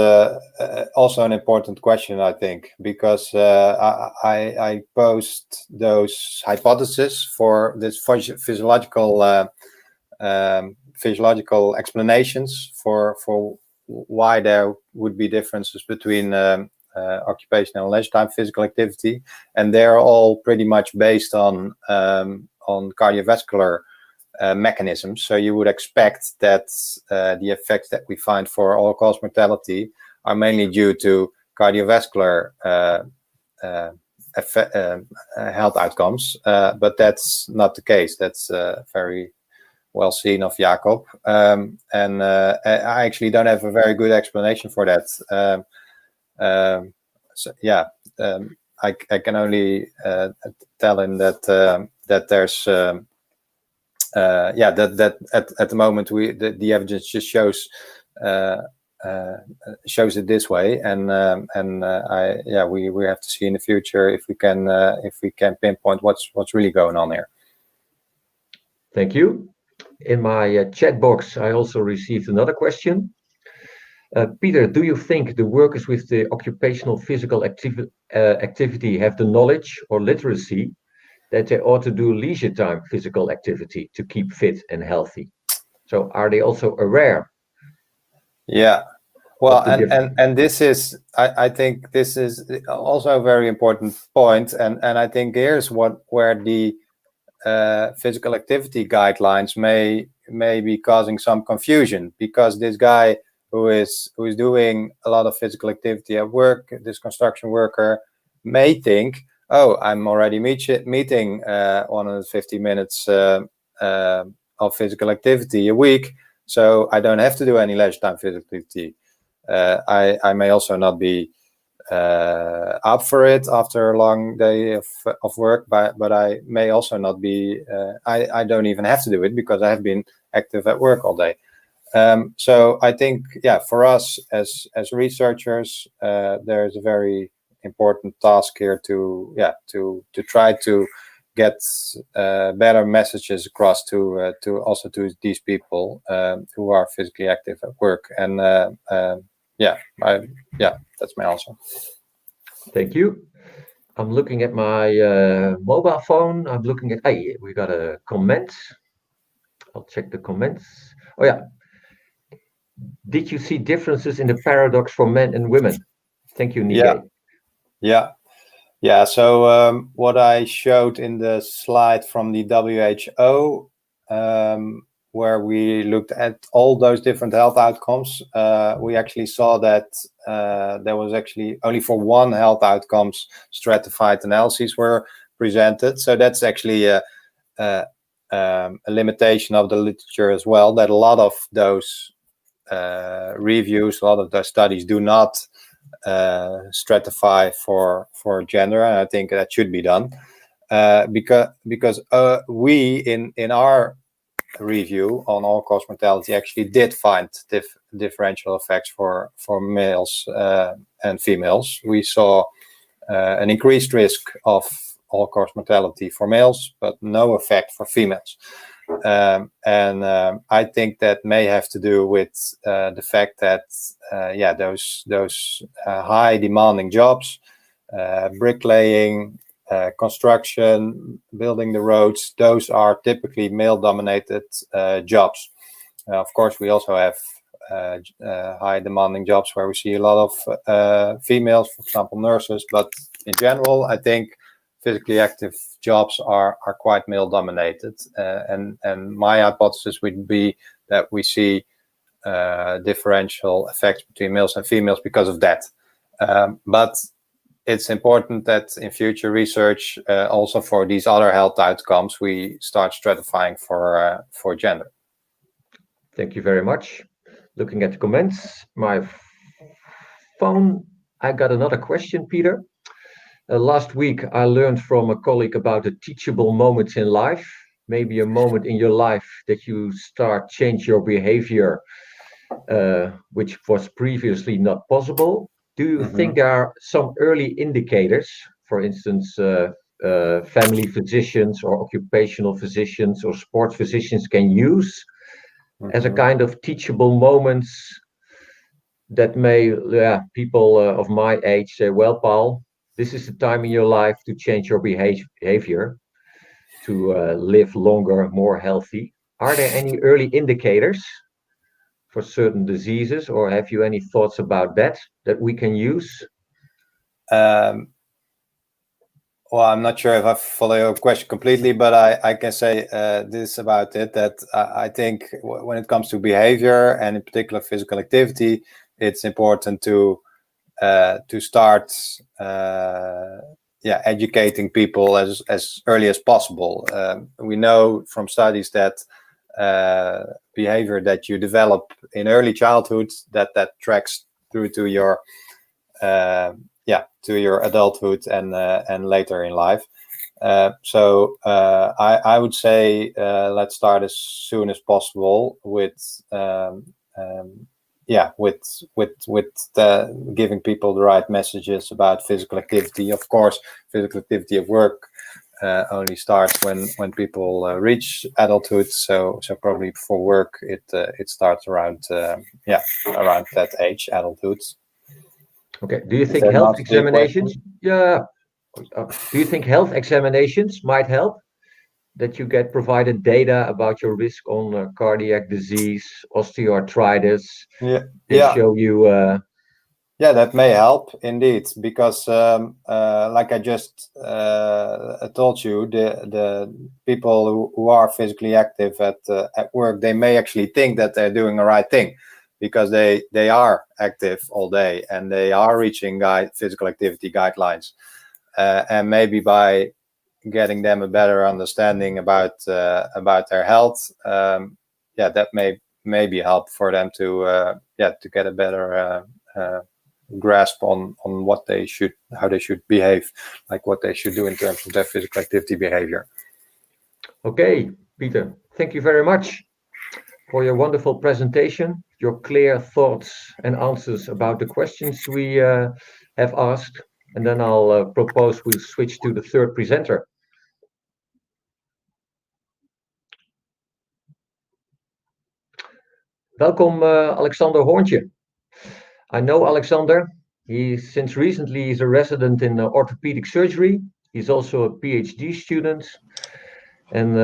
also an important question, I think, because I posed those hypotheses for this physiological explanations for why there would be differences between occupational and leisure time physical activity, and they're all pretty much based on cardiovascular mechanisms. So you would expect that the effects that we find for all-cause mortality are mainly due to cardiovascular health outcomes, but that's not the case. That's very well seen of Jacob, and I actually don't have a very good explanation for that. I can only tell him that there's that at the moment the evidence just shows it this way, and we have to see in the future if we can pinpoint what's really going on here.
Thank you. In my chat box, I also received another question. Peter, do you think the workers with the occupational physical activity have the knowledge or literacy that they ought to do leisure time physical activity to keep fit and healthy? So are they also aware?
Yeah. Well, and this is, I think this is also a very important point, and I think here's where the physical activity guidelines may be causing some confusion, because this guy who is doing a lot of physical activity at work, this construction worker, may think, oh, I'm already meeting 150 minutes of physical activity a week, so I don't have to do any leisure time physical activity. I may also not be up for it after a long day of work, but I may also not be, I don't even have to do it because I have been active at work all day. So I think, for us as researchers, there's a very important task here to try to get better messages across to these people who are physically active at work, and that's my answer.
Thank you. I'm looking at my mobile phone. I'm looking at, we got a comment. I'll check the comments. Oh yeah. Did you see differences in the paradox for men and women? Thank you, Nige.
Yeah. Yeah, so what I showed in the slide from the WHO, where we looked at all those different health outcomes, we actually saw that there was actually only for one health outcomes stratified analyses were presented. So that's actually a limitation of the literature as well, that a lot of those reviews, a lot of those studies do not stratify for gender, and I think that should be done because we in our review on all-cause mortality actually did find differential effects for males and females. We saw an increased risk of all-cause mortality for males, but no effect for females. I think that may have to do with the fact that those high demanding jobs, bricklaying, construction, building the roads, those are typically male dominated jobs. Of course, we also have high demanding jobs where we see a lot of females, for example, nurses, but in general, I think physically active jobs are quite male dominated, and my hypothesis would be that we see differential effects between males and females because of that. But it's important that in future research, also for these other health outcomes, we start stratifying for gender.
Thank you very much. Looking at the comments, my phone, I got another question, Peter. Last week, I learned from a colleague about the teachable moments in life, maybe a moment in your life that you change your behavior, which was previously not possible. Do you think there are some early indicators, for instance, family physicians or occupational physicians or sports physicians can use as a kind of teachable moments that may, people of my age say, well, Paul, this is the time in your life to change your behavior, to live longer, more healthy. Are there any early indicators for certain diseases, or have you any thoughts about that we can use?
Well, I'm not sure if I follow your question completely, but I can say this about it, that I think when it comes to behavior and in particular physical activity, it's important to start educating people as early as possible. We know from studies that behavior that you develop in early childhood that tracks through to your adulthood and later in life. So I would say let's start as soon as possible with giving people the right messages about physical activity. Of course, physical activity of work only starts when people reach adulthood. So probably for work it starts around that age, adulthood.
Okay. Do you think health examinations? Yeah. Do you think health examinations might help? That you get provided data about your risk on cardiac disease, osteoarthritis. They show you.
Yeah, that may help indeed, because like I just told you, the people who are physically active at work, they may actually think that they're doing the right thing because they are active all day and they are reaching physical activity guidelines, and maybe by getting them a better understanding about their health, that may be help for them to get a better grasp on how they should behave, like what they should do in terms of their physical activity behavior.
Okay, Peter, thank you very much for your wonderful presentation, your clear thoughts and answers about the questions we have asked. And then I'll propose we'll switch to the third presenter. Welkom, Alexander Hoorntje. I know Alexander. Since recently he's a resident in orthopedic surgery. He's also a PhD student. And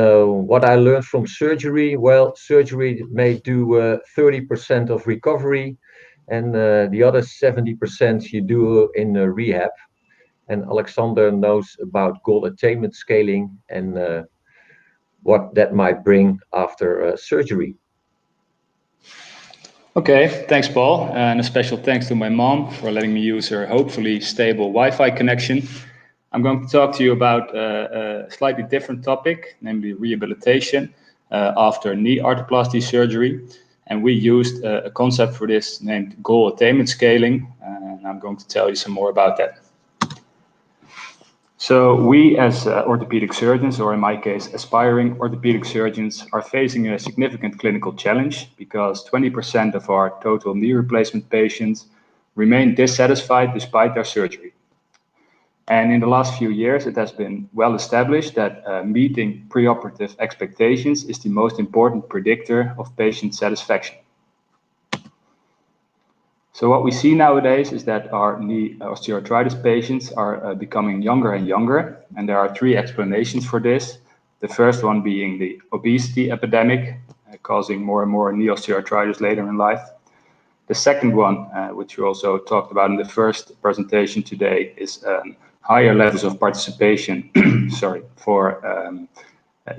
what I learned from surgery, well, surgery may do 30% of recovery, and the other 70% you do in rehab. and Alexander knows about goal attainment scaling and what that might bring after surgery.
Okay, thanks, Paul, and a special thanks to my mom for letting me use her hopefully stable Wi-Fi connection. I'm going to talk to you about a slightly different topic, namely rehabilitation after knee arthroplasty surgery. And we used a concept for this named goal attainment scaling, and I'm going to tell you some more about that. So we as orthopedic surgeons, or in my case, aspiring orthopedic surgeons, are facing a significant clinical challenge because 20% of our total knee replacement patients remain dissatisfied despite their surgery. And in the last few years, it has been well established that meeting preoperative expectations is the most important predictor of patient satisfaction. So what we see nowadays is that our knee osteoarthritis patients are becoming younger and younger, and there are three explanations for this. The first one being the obesity epidemic, causing more and more knee osteoarthritis later in life. The second one, which we also talked about in the first presentation today, is higher levels of participation in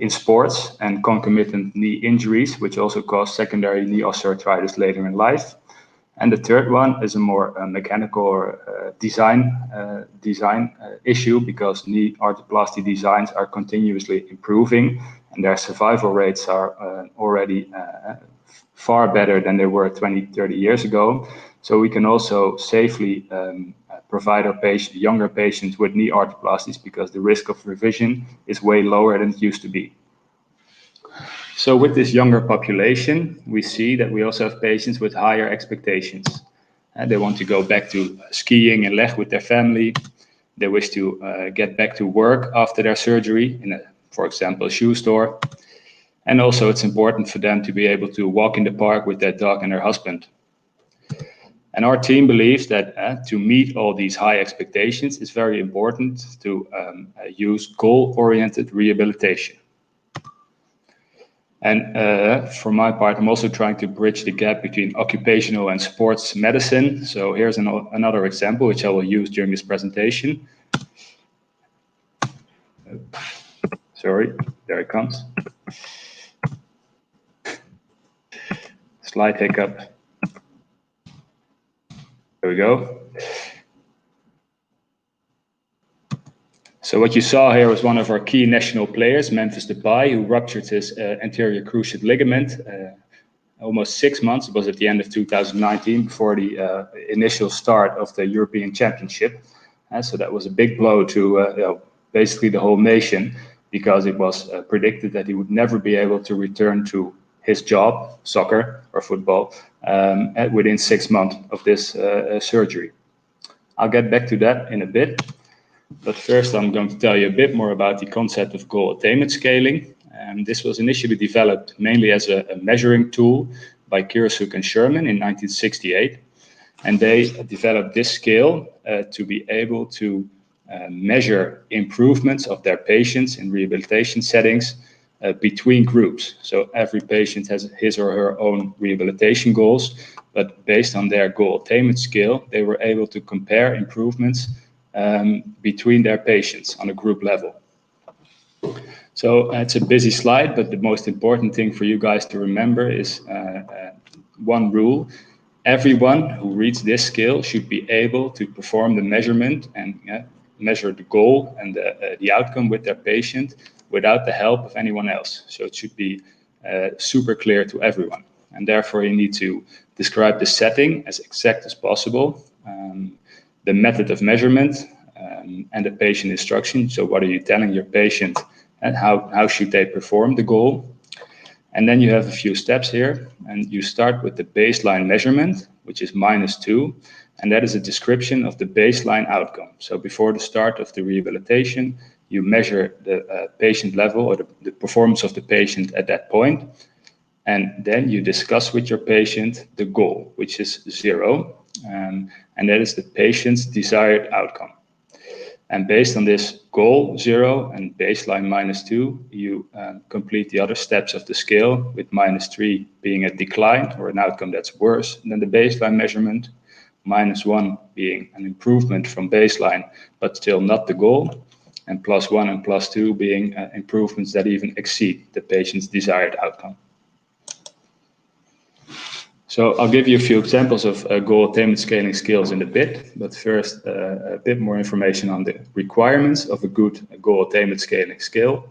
sports and concomitant knee injuries, which also cause secondary knee osteoarthritis later in life. And the third one is a more mechanical or design issue, because knee arthroplasty designs are continuously improving and their survival rates are already far better than they were 20, 30 years ago. So we can also safely provide our younger patients with knee arthroplasties because the risk of revision is way lower than it used to be. So with this younger population, we see that we also have patients with higher expectations. They want to go back to skiing and leg with their family. They wish to get back to work after their surgery in, for example, a shoe store. And also it's important for them to be able to walk in the park with their dog and their husband. And our team believes that to meet all these high expectations, it's very important to use goal-oriented rehabilitation. And for my part, I'm also trying to bridge the gap between occupational and sports medicine. So here's another example, which I will use during this presentation. Sorry, there it comes. Slide hiccup. There we go. So what you saw here was one of our key national players, Memphis Depay, who ruptured his anterior cruciate ligament almost 6 months. It was at the end of 2019, before the initial start of the European Championship. So that was a big blow to basically the whole nation, because it was predicted that he would never be able to return to his job, soccer or football, within 6 months of this surgery. I'll get back to that in a bit. But first, I'm going to tell you a bit more about the concept of goal attainment scaling. This was initially developed mainly as a measuring tool by Kirosuk and Sherman in 1968. And they developed this scale to be able to measure improvements of their patients in rehabilitation settings between groups. So every patient has his or her own rehabilitation goals, but based on their goal attainment scale, they were able to compare improvements between their patients on a group level. So it's a busy slide, but the most important thing for you guys to remember is one rule. Everyone who reads this scale should be able to perform the measurement and measure the goal and the outcome with their patient without the help of anyone else. So it should be super clear to everyone. And therefore you need to describe the setting as exact as possible, the method of measurement, and the patient instruction. So what are you telling your patient and how should they perform the goal? And then you have a few steps here, and you start with the baseline measurement, which is -2, and that is a description of the baseline outcome. So before the start of the rehabilitation, you measure the patient level or the performance of the patient at that point, and then you discuss with your patient the goal, which is 0, and that is the patient's desired outcome. And based on this goal 0 and baseline -2, you complete the other steps of the scale, with -3 being a decline or an outcome that's worse than the baseline measurement, -1 being an improvement from baseline, but still not the goal, and +1 and +2 being improvements that even exceed the patient's desired outcome. So I'll give you a few examples of goal attainment scaling skills in a bit, but first a bit more information on the requirements of a good goal attainment scaling skill.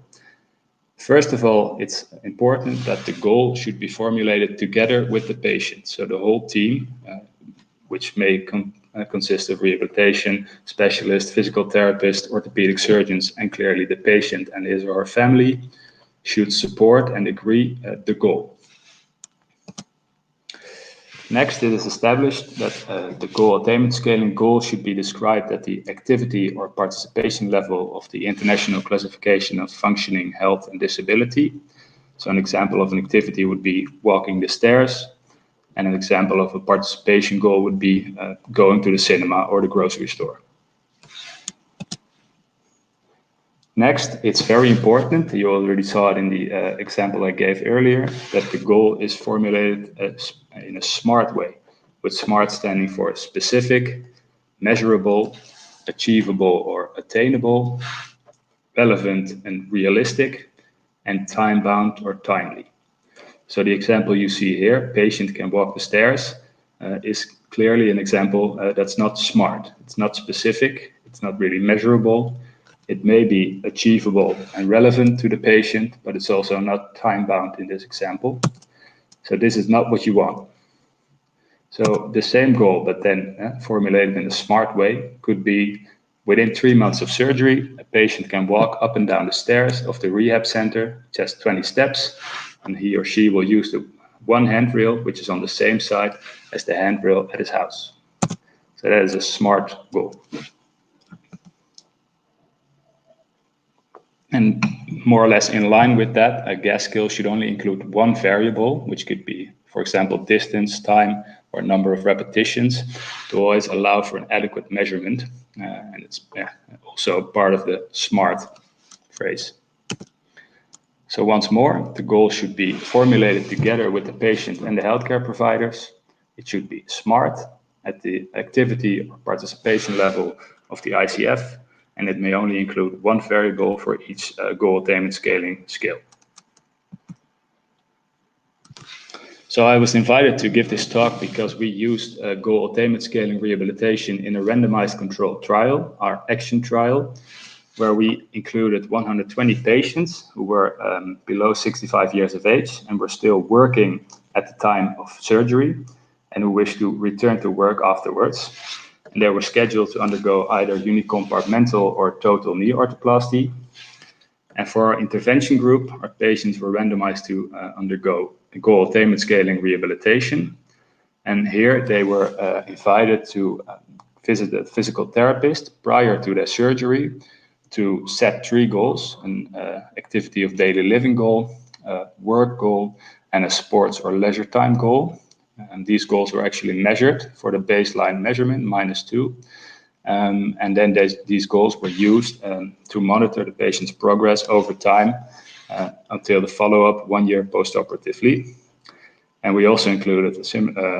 First of all, it's important that the goal should be formulated together with the patient. So the whole team, which may consist of rehabilitation specialists, physical therapists, orthopedic surgeons, and clearly the patient and his or her family, should support and agree the goal. Next, it is established that the goal attainment scaling goal should be described at the activity or participation level of the International Classification of Functioning, Health and Disability. So an example of an activity would be walking the stairs, and an example of a participation goal would be going to the cinema or the grocery store. Next, it's very important, you already saw it in the example I gave earlier, that the goal is formulated in a SMART way, with SMART standing for specific, measurable, achievable or attainable, relevant and realistic, and time-bound or timely. So the example you see here, patient can walk the stairs, is clearly an example that's not SMART. It's not specific, it's not really measurable. It may be achievable and relevant to the patient, but it's also not time-bound in this example. So this is not what you want. So the same goal, but then formulated in a SMART way, could be within 3 months of surgery, a patient can walk up and down the stairs of the rehab center, just 20 steps, and he or she will use the one handrail, which is on the same side as the handrail at his house. So that is a SMART goal. And more or less in line with that, a GAS skill should only include one variable, which could be, for example, distance, time, or number of repetitions, to always allow for an adequate measurement. And it's also part of the SMART phrase. So once more, the goal should be formulated together with the patient and the healthcare providers. It should be SMART at the activity or participation level of the ICF, and it may only include one variable for each goal attainment scaling skill. So I was invited to give this talk because we used goal attainment scaling rehabilitation in a randomized controlled trial, our ACTION trial, where we included 120 patients who were below 65 years of age and were still working at the time of surgery and who wished to return to work afterwards. And they were scheduled to undergo either unicompartmental or total knee arthroplasty. And for our intervention group, our patients were randomized to undergo goal attainment scaling rehabilitation. And here they were invited to visit a physical therapist prior to their surgery to set 3 goals: an activity of daily living goal, a work goal, and a sports or leisure time goal. And these goals were actually measured for the baseline measurement, -2. And then these goals were used to monitor the patient's progress over time until the follow-up 1 year post-operatively. And we also included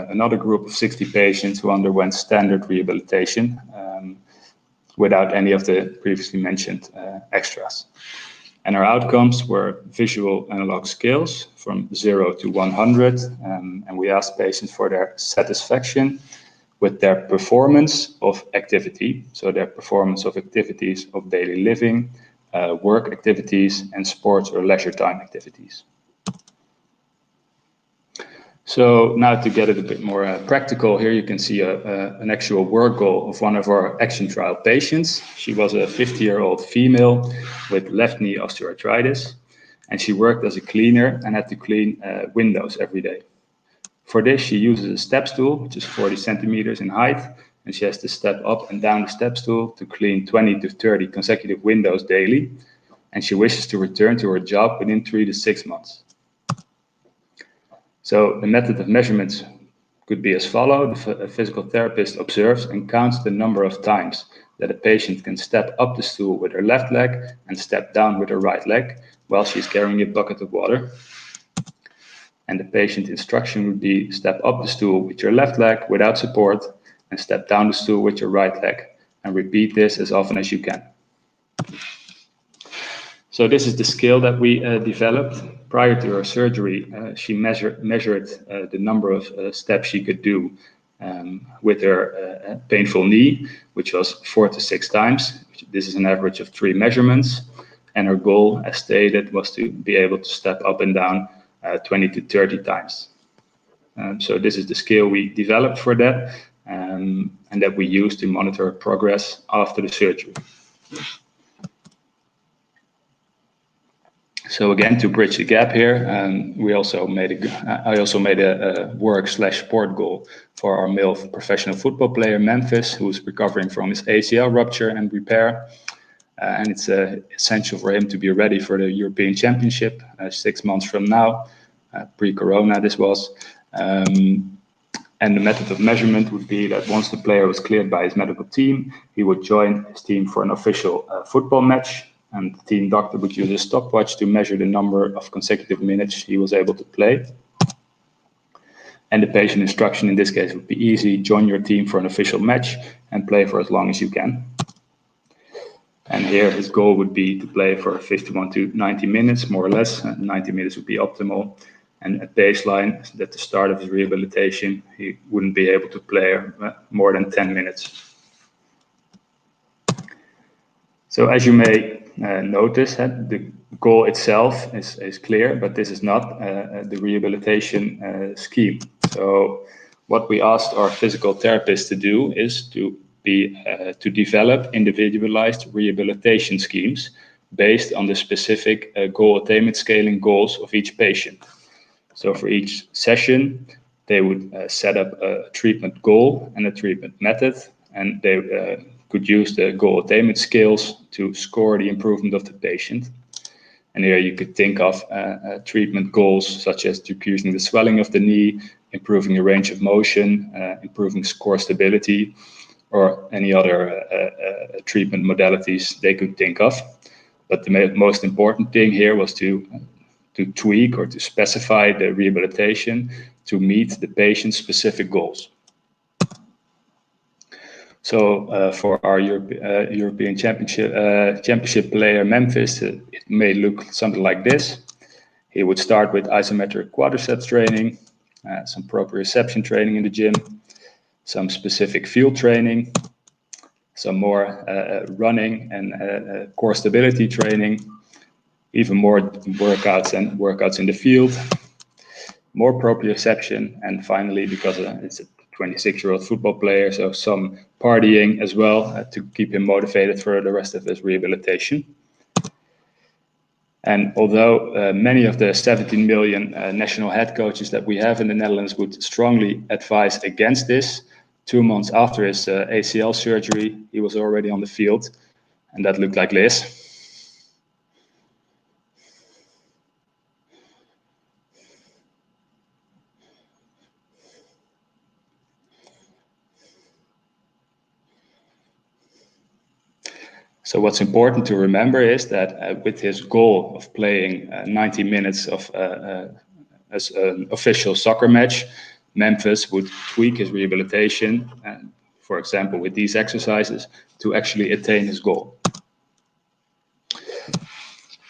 another group of 60 patients who underwent standard rehabilitation without any of the previously mentioned extras. And our outcomes were visual analog scales from 0 to 100. And we asked patients for their satisfaction with their performance of activity. So their performance of activities of daily living, work activities, and sports or leisure time activities. So now to get it a bit more practical, here you can see an actual work goal of one of our ACTION trial patients. She was a 50-year-old female with left knee osteoarthritis, and she worked as a cleaner and had to clean windows every day. For this, she uses a step stool, which is 40 centimeters in height, and she has to step up and down the step stool to clean 20 to 30 consecutive windows daily, and she wishes to return to her job within 3 to 6 months. So the method of measurements could be as follows. A physical therapist observes and counts the number of times that a patient can step up the stool with her left leg and step down with her right leg while she's carrying a bucket of water. And the patient instruction would be step up the stool with your left leg without support and step down the stool with your right leg, and repeat this as often as you can. So this is the scale that we developed. Prior to her surgery, she measured the number of steps she could do with her painful knee, which was 4 to 6 times. This is an average of 3 measurements. And her goal, as stated, was to be able to step up and down 20 to 30 times. So this is the scale we developed for that, and that we use to monitor her progress after the surgery. So again, to bridge the gap here, I also made a work/sport goal for our male professional football player Memphis, who is recovering from his ACL rupture and repair. And it's essential for him to be ready for the European Championship 6 months from now, pre-corona this was. And the method of measurement would be that once the player was cleared by his medical team, he would join his team for an official football match. And the team doctor would use a stopwatch to measure the number of consecutive minutes he was able to play. And the patient instruction in this case would be easy: join your team for an official match and play for as long as you can. And here his goal would be to play for 51 to 90 minutes, more or less. 90 minutes would be optimal. And at baseline, at the start of his rehabilitation, he wouldn't be able to play more than 10 minutes. So as you may notice, the goal itself is clear, but this is not the rehabilitation scheme. So what we asked our physical therapists to do is to develop individualized rehabilitation schemes based on the specific goal attainment scaling goals of each patient. So for each session, they would set up a treatment goal and a treatment method, and they could use the goal attainment scales to score the improvement of the patient. And here you could think of treatment goals such as decreasing the swelling of the knee, improving the range of motion, improving core stability, or any other treatment modalities they could think of. But the most important thing here was to tweak or to specify the rehabilitation to meet the patient's specific goals. So for our European Championship player Memphis, it may look something like this. He would start with isometric quadriceps training, some proprioception training in the gym, some specific field training, some more running and core stability training, even more workouts in the field, more proprioception, and finally, because it's a 26-year-old football player, so some partying as well to keep him motivated for the rest of his rehabilitation. And although many of the 17 million national head coaches that we have in the Netherlands would strongly advise against this, 2 months after his ACL surgery, he was already on the field, and that looked like this. So what's important to remember is that with his goal of playing 90 minutes as an official soccer match, Memphis would tweak his rehabilitation, for example, with these exercises, to actually attain his goal.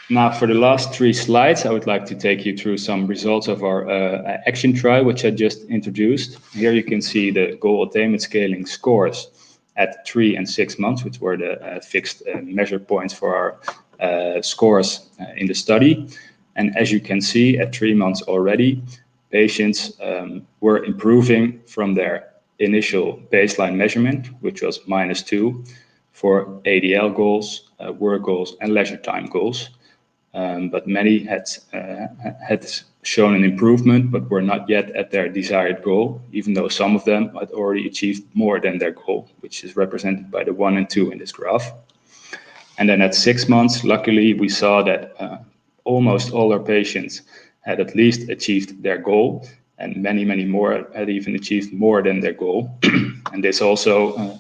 Now, for the last 3 slides, I would like to take you through some results of our action trial, which I just introduced. Here you can see the goal attainment scaling scores at 3 and 6 months, which were the fixed measure points for our scores in the study. And as you can see, at 3 months already, patients were improving from their initial baseline measurement, which was -2, for ADL goals, work goals, and leisure time goals. But many had shown an improvement, but were not yet at their desired goal, even though some of them had already achieved more than their goal, which is represented by the 1 and 2 in this graph. And then at 6 months, luckily, we saw that almost all our patients had at least achieved their goal, and many, many more had even achieved more than their goal. And this also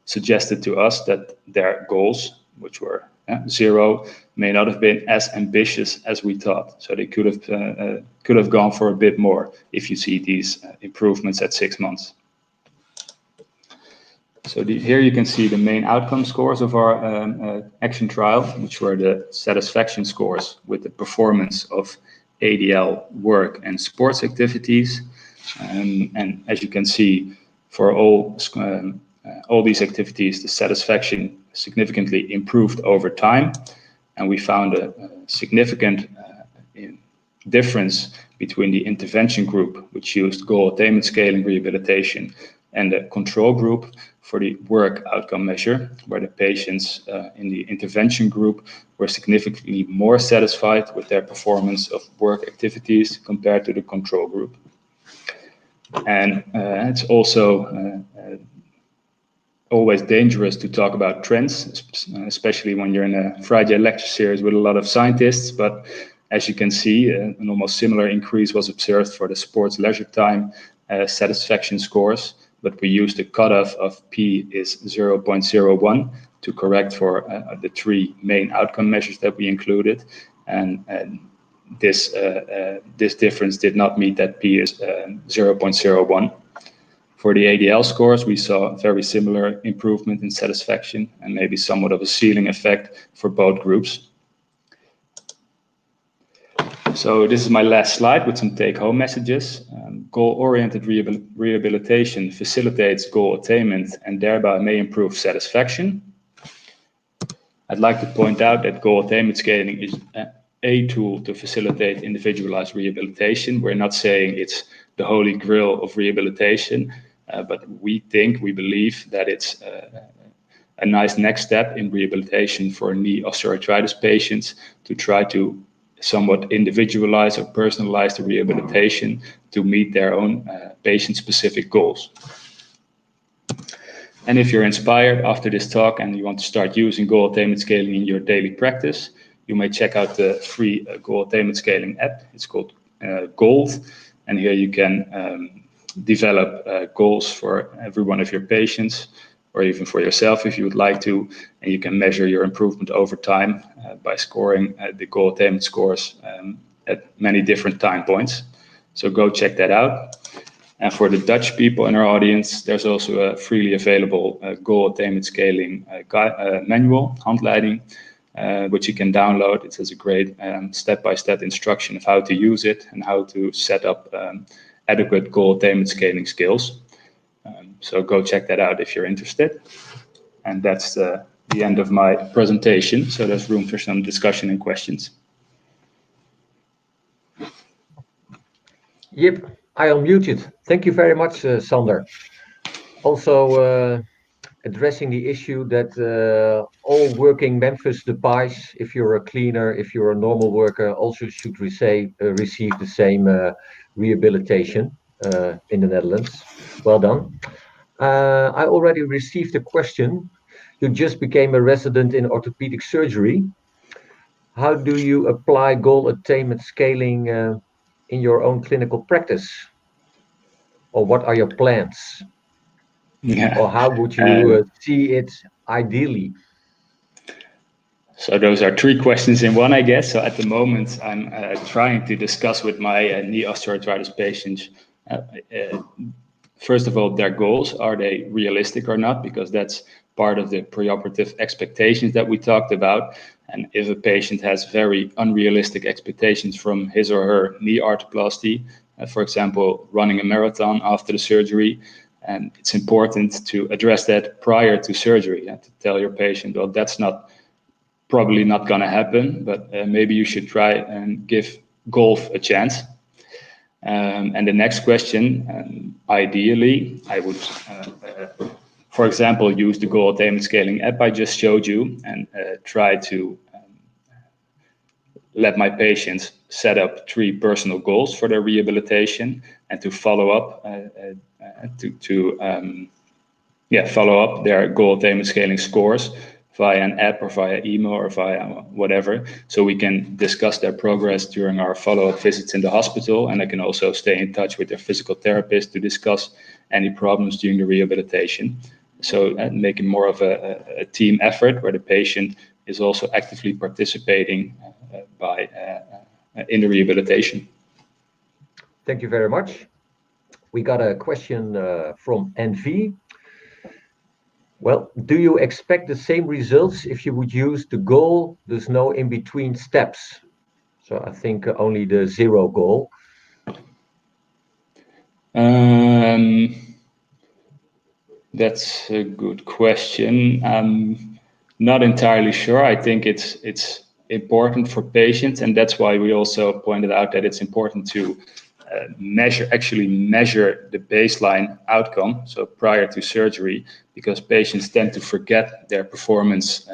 suggested to us that their goals, which were 0, may not have been as ambitious as we thought. So they could have gone for a bit more if you see these improvements at 6 months. So here you can see the main outcome scores of our action trial, which were the satisfaction scores with the performance of ADL work and sports activities. And as you can see, for all these activities, the satisfaction significantly improved over time. And we found a significant difference between the intervention group, which used goal attainment scaling rehabilitation, and the control group for the work outcome measure, where the patients in the intervention group were significantly more satisfied with their performance of work activities compared to the control group. And it's also always dangerous to talk about trends, especially when you're in a Friday lecture series with a lot of scientists. But as you can see, an almost similar increase was observed for the sports leisure time satisfaction scores, but we used a cutoff of P is 0.01 to correct for the three main outcome measures that we included. And this difference did not meet that P is 0.01. For the ADL scores, we saw very similar improvement in satisfaction and maybe somewhat of a ceiling effect for both groups. So this is my last slide with some take-home messages. Goal-oriented rehabilitation facilitates goal attainment and thereby may improve satisfaction. I'd like to point out that goal attainment scaling is a tool to facilitate individualized rehabilitation. We're not saying it's the holy grail of rehabilitation, but we believe that it's a nice next step in rehabilitation for knee osteoarthritis patients to try to somewhat individualize or personalize the rehabilitation to meet their own patient-specific goals. And if you're inspired after this talk and you want to start using goal attainment scaling in your daily practice, you may check out the free goal attainment scaling app. It's called Gold, and here you can develop goals for every one of your patients, or even for yourself if you would like to, and you can measure your improvement over time by scoring the goal attainment scores at many different time points. So go check that out. And for the Dutch people in our audience, there's also a freely available goal attainment scaling manual, handleiding, which you can download. It has a great step-by-step instruction of how to use it and how to set up adequate goal attainment scaling skills. So go check that out if you're interested. And that's the end of my presentation. So there's room for some discussion and questions.
Yep, I unmuted. Thank you very much, Sander. Also addressing the issue that all working Memphis Depais, if you're a cleaner, if you're a normal worker, also should receive the same rehabilitation in the Netherlands. Well done. I already received a question. You just became a resident in orthopedic surgery. How do you apply goal attainment scaling in your own clinical practice? Or what are your plans?
Yeah.
Or how would you see it ideally?
So those are three questions in one, I guess. So at the moment, I'm trying to discuss with my knee osteoarthritis patients, first of all, their goals. Are they realistic or not? Because that's part of the preoperative expectations that we talked about. And if a patient has very unrealistic expectations from his or her knee arthroplasty, for example, running a marathon after the surgery, and it's important to address that prior to surgery and to tell your patient, well, that's probably not going to happen, but maybe you should try and give golf a chance. And the next question, ideally, I would, for example, use the goal attainment scaling app I just showed you and try to let my patients set up 3 personal goals for their rehabilitation and to follow up follow up their goal attainment scaling scores via an app or via email or via whatever, so we can discuss their progress during our follow-up visits in the hospital, and I can also stay in touch with their physical therapist to discuss any problems during the rehabilitation. So making more of a team effort where the patient is also actively participating in the rehabilitation.
Thank you very much. We got a question from NV. Well, do you expect the same results if you would use the goal? There's no in-between steps. So I think only the zero goal.
That's a good question. I'm not entirely sure. I think it's important for patients, and that's why we also pointed out that it's important to measure the baseline outcome, so prior to surgery, because patients tend to forget their performance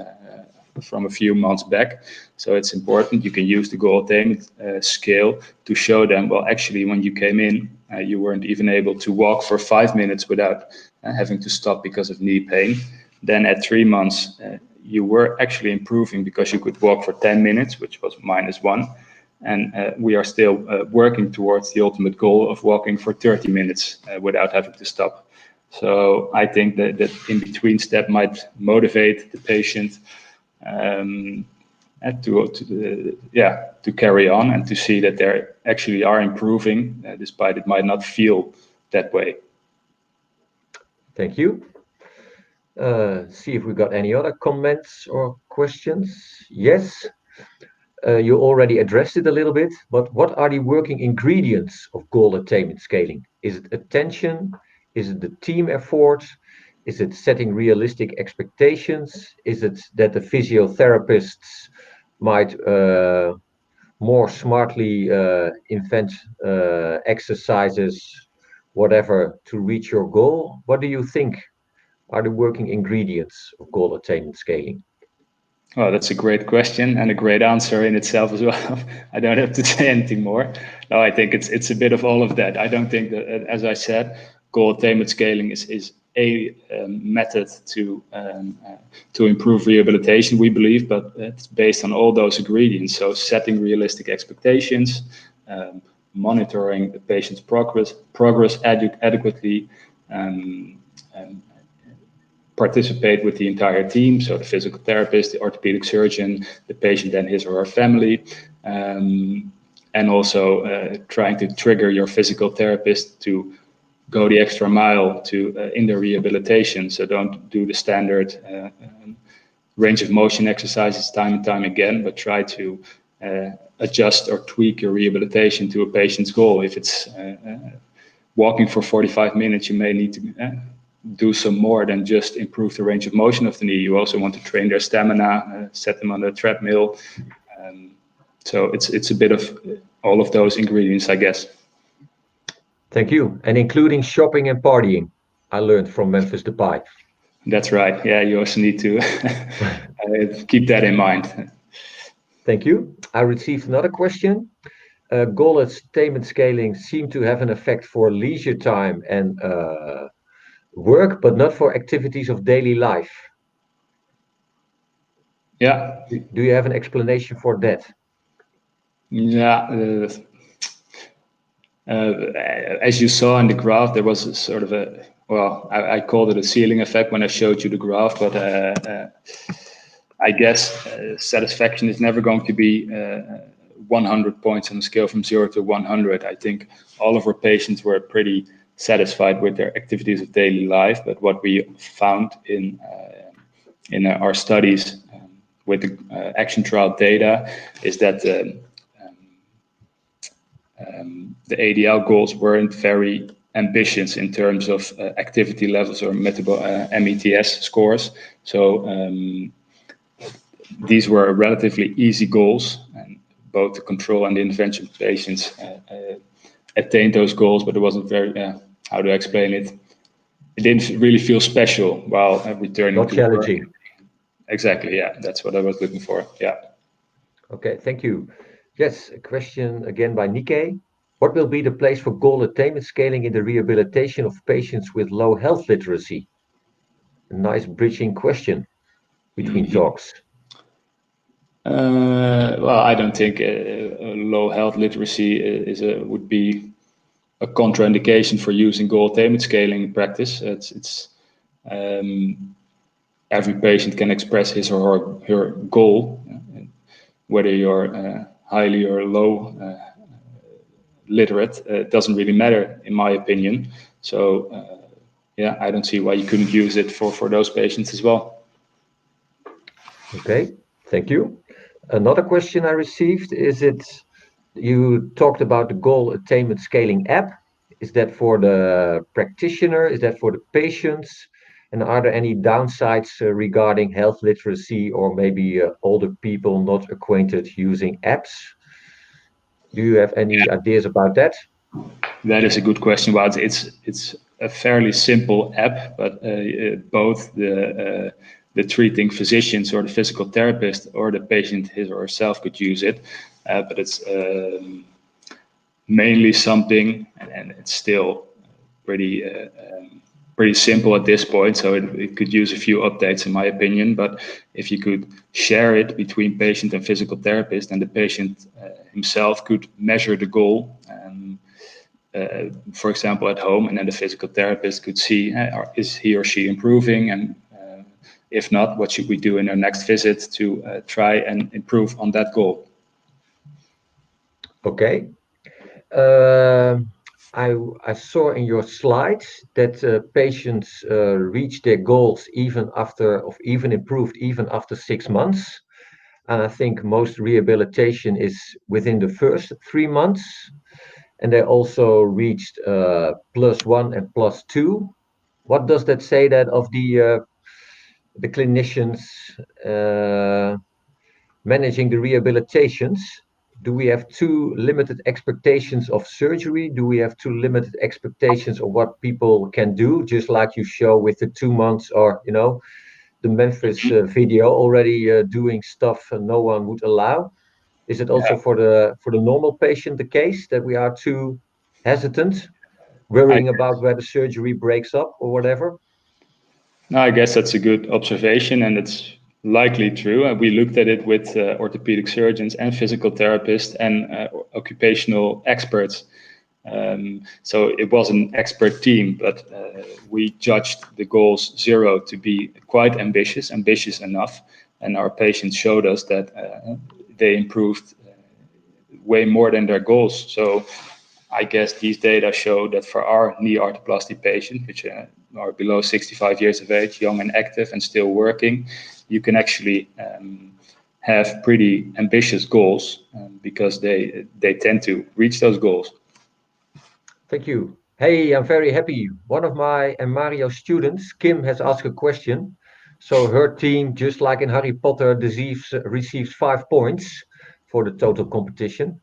from a few months back. So it's important. You can use the goal attainment scale to show them, well, actually, when you came in, you weren't even able to walk for 5 minutes without having to stop because of knee pain. Then at 3 months, you were actually improving because you could walk for 10 minutes, which was -1. And we are still working towards the ultimate goal of walking for 30 minutes without having to stop. So I think that in-between step might motivate the patient to carry on and to see that they actually are improving, despite it might not feel that way.
Thank you. See if we got any other comments or questions. Yes, you already addressed it a little bit, but what are the working ingredients of goal attainment scaling? Is it attention? Is it the team effort? Is it setting realistic expectations? Is it that the physiotherapists might more smartly invent exercises, whatever, to reach your goal? What do you think are the working ingredients of goal attainment scaling?
Well, that's a great question and a great answer in itself as well. I don't have to say anything more. No, I think it's a bit of all of that. I don't think that, as I said, goal attainment scaling is a method to improve rehabilitation, we believe, but it's based on all those ingredients. So setting realistic expectations, monitoring the patient's progress adequately, participate with the entire team, so the physical therapist, the orthopedic surgeon, the patient and his or her family, and also trying to trigger your physical therapist to go the extra mile in their rehabilitation. So don't do the standard range of motion exercises time and time again, but try to adjust or tweak your rehabilitation to a patient's goal. If it's walking for 45 minutes, you may need to do some more than just improve the range of motion of the knee. You also want to train their stamina, set them on the treadmill. So it's a bit of all of those ingredients, I guess.
Thank you. And including shopping and partying, I learned from Memphis Depay.
That's right. Yeah, you also need to keep that in mind.
Thank you. I received another question. Goal attainment scaling seemed to have an effect for leisure time and work, but not for activities of daily life.
Yeah.
Do you have an explanation for that?
Yeah. As you saw in the graph, there was a sort of I called it a ceiling effect when I showed you the graph, but I guess satisfaction is never going to be 100 points on a scale from 0 to 100. I think all of our patients were pretty satisfied with their activities of daily life, but what we found in our studies with the action trial data is that the ADL goals weren't very ambitious in terms of activity levels or METS scores. So these were relatively easy goals, and both the control and the intervention patients attained those goals, but it wasn't very, how do I explain it? It didn't really feel special while returning
Not
to
challenging.
work. Exactly, yeah, that's what I was looking for, yeah.
Okay, thank you. Yes, a question again by Nikkei. What will be the place for goal attainment scaling in the rehabilitation of patients with low health literacy? A nice bridging question between talks.
Well, I don't think low health literacy would be a contraindication for using goal attainment scaling in practice. It's every patient can express his or her goal, whether you're highly or low literate. It doesn't really matter, in my opinion. So yeah, I don't see why you couldn't use it for those patients as well.
Okay, thank you. Another question I received is you talked about the goal attainment scaling app. Is that for the practitioner? Is that for the patients? And are there any downsides regarding health literacy or maybe older people not acquainted using apps? Do you have any ideas about that?
That is a good question. Well, it's a fairly simple app, but both the treating physicians or the physical therapist or the patient his or herself could use it. But it's mainly something, and it's still pretty simple at this point. So it could use a few updates, in my opinion. But if you could share it between patient and physical therapist, and the patient himself could measure the goal. For example, at home, and then the physical therapist could see is he or she improving, and if not, what should we do in our next visit to try and improve on that goal.
Okay. I saw in your slides that patients reach their goals even improved even after 6 months. And I think most rehabilitation is within the first 3 months. And they also reached +1 and +2. What does that say that of the clinicians managing the rehabilitations? Do we have too limited expectations of surgery? Do we have too limited expectations of what people can do? Just like you show with the 2 months, or the Memphis video already doing stuff no one would allow. Is it also for the normal patient the case that we are too hesitant, worrying about where the surgery breaks up or whatever?
No, I guess that's a good observation, and it's likely true. We looked at it with orthopedic surgeons and physical therapists and occupational experts. So it was an expert team, but we judged the goals 0 to be quite ambitious enough. And our patients showed us that they improved way more than their goals. So I guess these data show that for our knee arthroplasty patients, which are below 65 years of age, young and active and still working, you can actually have pretty ambitious goals because they tend to reach those goals.
Thank you. Hey, I'm very happy. One of my and Mario's students, Kim, has asked a question. So her team, just like in Harry Potter, receives 5 points for the total competition.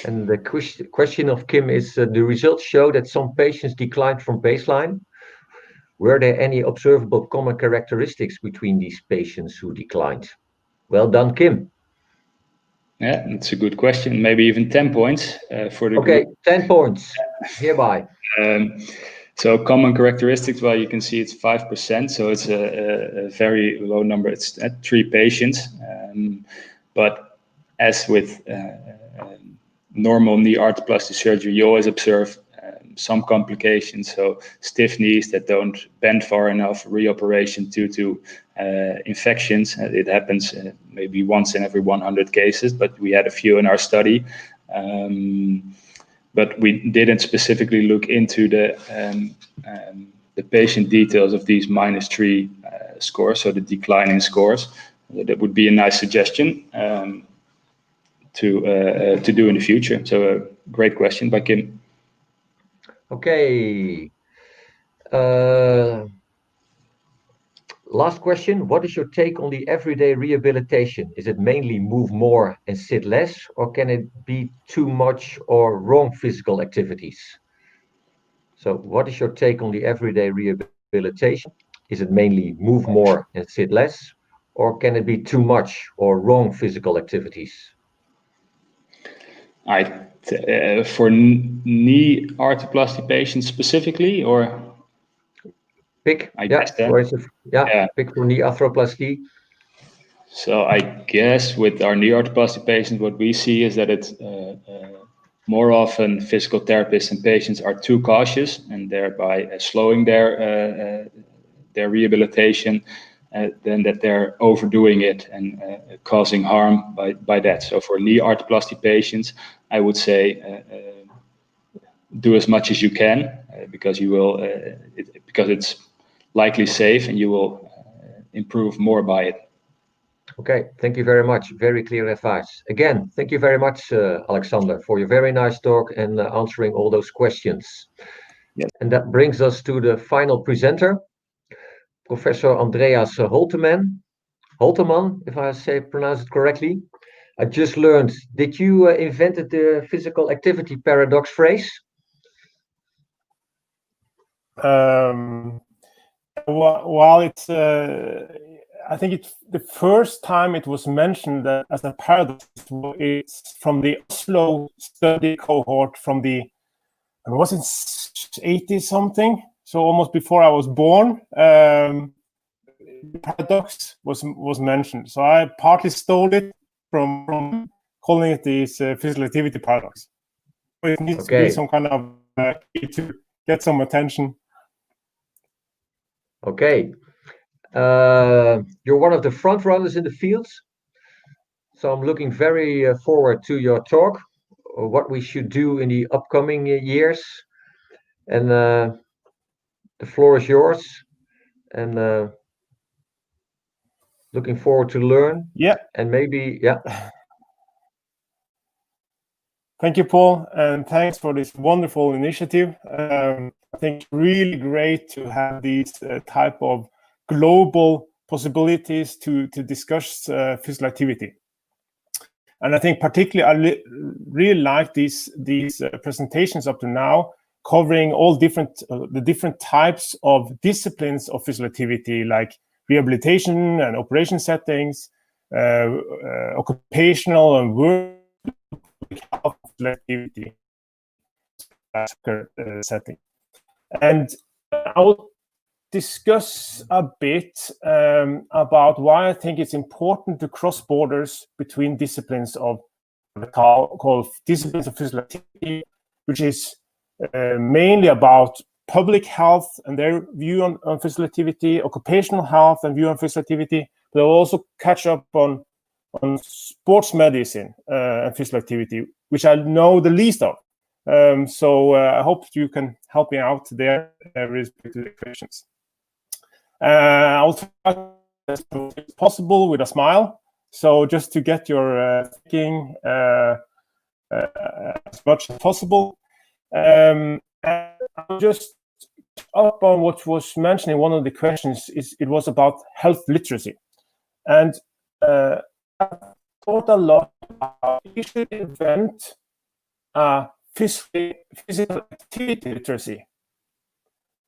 And the question of Kim is, the results show that some patients declined from baseline. Were there any observable common characteristics between these patients who declined? Well done, Kim.
Yeah, that's a good question. Maybe even 10 points for the
Okay,
group.
10 points hereby.
So common characteristics, well, you can see it's 5%, so it's a very low number. It's at 3 patients. But as with normal knee arthroplasty surgery, you always observe some complications. So stiff knees that don't bend far enough, reoperation due to infections. It happens maybe once in every 100 cases, but we had a few in our study. But we didn't specifically look into the patient details of these -3 scores, so the declining scores. That would be a nice suggestion to do in the future. So a great question by Kim.
Okay. Last question. What is your take on the everyday rehabilitation? Is it mainly move more and sit less, or can it be too much or wrong physical activities? So what is your take on the everyday rehabilitation? Is it mainly move more and sit less, or can it be too much or wrong physical activities?
For knee arthroplasty patients specifically, or
Pick, for instance, pick for knee arthroplasty.
So I guess with our knee arthroplasty patients, what we see is that it's more often physical therapists and patients are too cautious and thereby slowing their rehabilitation, than that they're overdoing it and causing harm by that. So for knee arthroplasty patients, I would say do as much as you can because you will because it's likely safe and you will improve more by it.
Okay, thank you very much. Very clear advice. Again, thank you very much, Alexander, for your very nice talk and answering all those questions.
Yes.
And that brings us to the final presenter, Professor Andreas Holteman, if I pronounce it correctly. I just learned, did you invented the physical activity paradox phrase?
Well, it's I think it's the first time it was mentioned as a paradox. It's from the Oslo study cohort from the, was it 80 something? So almost before I was born. Paradox was mentioned. So I partly stole it from calling it the physical activity paradox. It needs to be some kind of key to get some attention.
Okay. You're one of the front runners in the field. So I'm looking very forward to your talk, what we should do in the upcoming years. And the floor is yours. And looking forward to learn.
Yeah.
And maybe, yeah.
Thank you, Paul, and thanks for this wonderful initiative. I think it's really great to have these type of global possibilities to discuss physical activity. And I think particularly I really like these presentations up to now, covering all the different types of disciplines of physical activity, like rehabilitation and operation settings, occupational and work health activity setting. And I will discuss a bit about why I think it's important to cross borders between disciplines of called disciplines of physical activity, which is mainly about public health and their view on physical activity, occupational health and view on physical activity, but I'll also catch up on sports medicine and physical activity, which I know the least of. So I hope you can help me out there with respect to the questions. I'll try as much as possible with a smile. So just to get your thinking as much as possible. And I'll just up on what was mentioned in one of the questions. It was about health literacy. And I thought a lot about we should invent a physical activity literacy.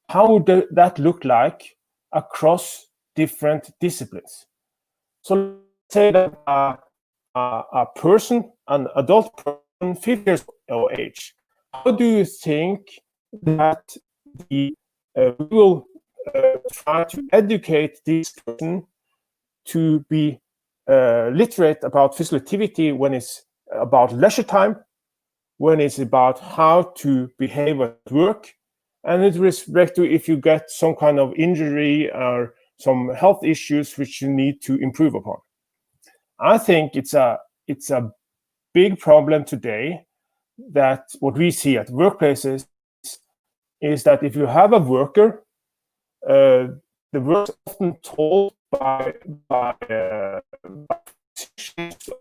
How would that look like across different disciplines? So let's say that a person, an adult person, 50 years of age, how do you think that we will try to educate this person to be literate about physical activity when it's about leisure time, when it's about how to behave at work, and with respect to if you get some kind of injury or some health issues which you need to improve upon. I think it's a big problem today that what we see at workplaces is that if you have a worker, the worker is often told by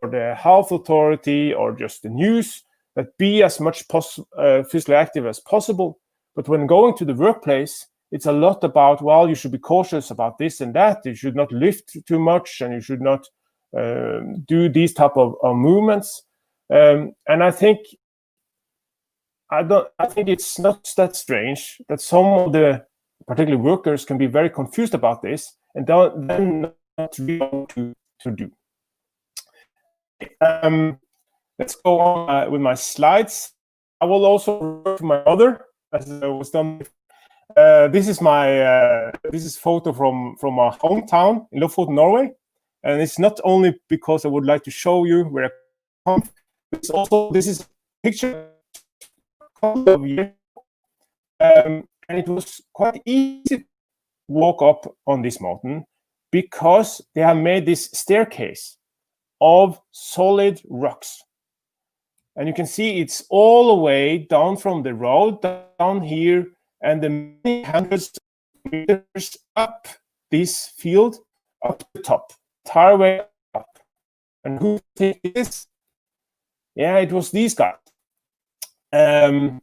or the health authority or just the news that be as much physically active as possible. But when going to the workplace, it's a lot about, well, you should be cautious about this and that. You should not lift too much, and you should not do these type of movements. And I think it's not that strange that some of the particularly workers can be very confused about this and then not really know what to do. Let's go on with my slides. I will also refer to my other, as was done. This is my this is photo from our hometown in Lofoten, Norway, and it's not only because I would like to show you where I come from. It's also this is a picture of year, and it was quite easy to walk up on this mountain because they have made this staircase of solid rocks. And you can see it's all the way down from the road down here, and the many hundreds of meters up this field up to the top, entire way up. And who think this? Yeah, it was these guys. And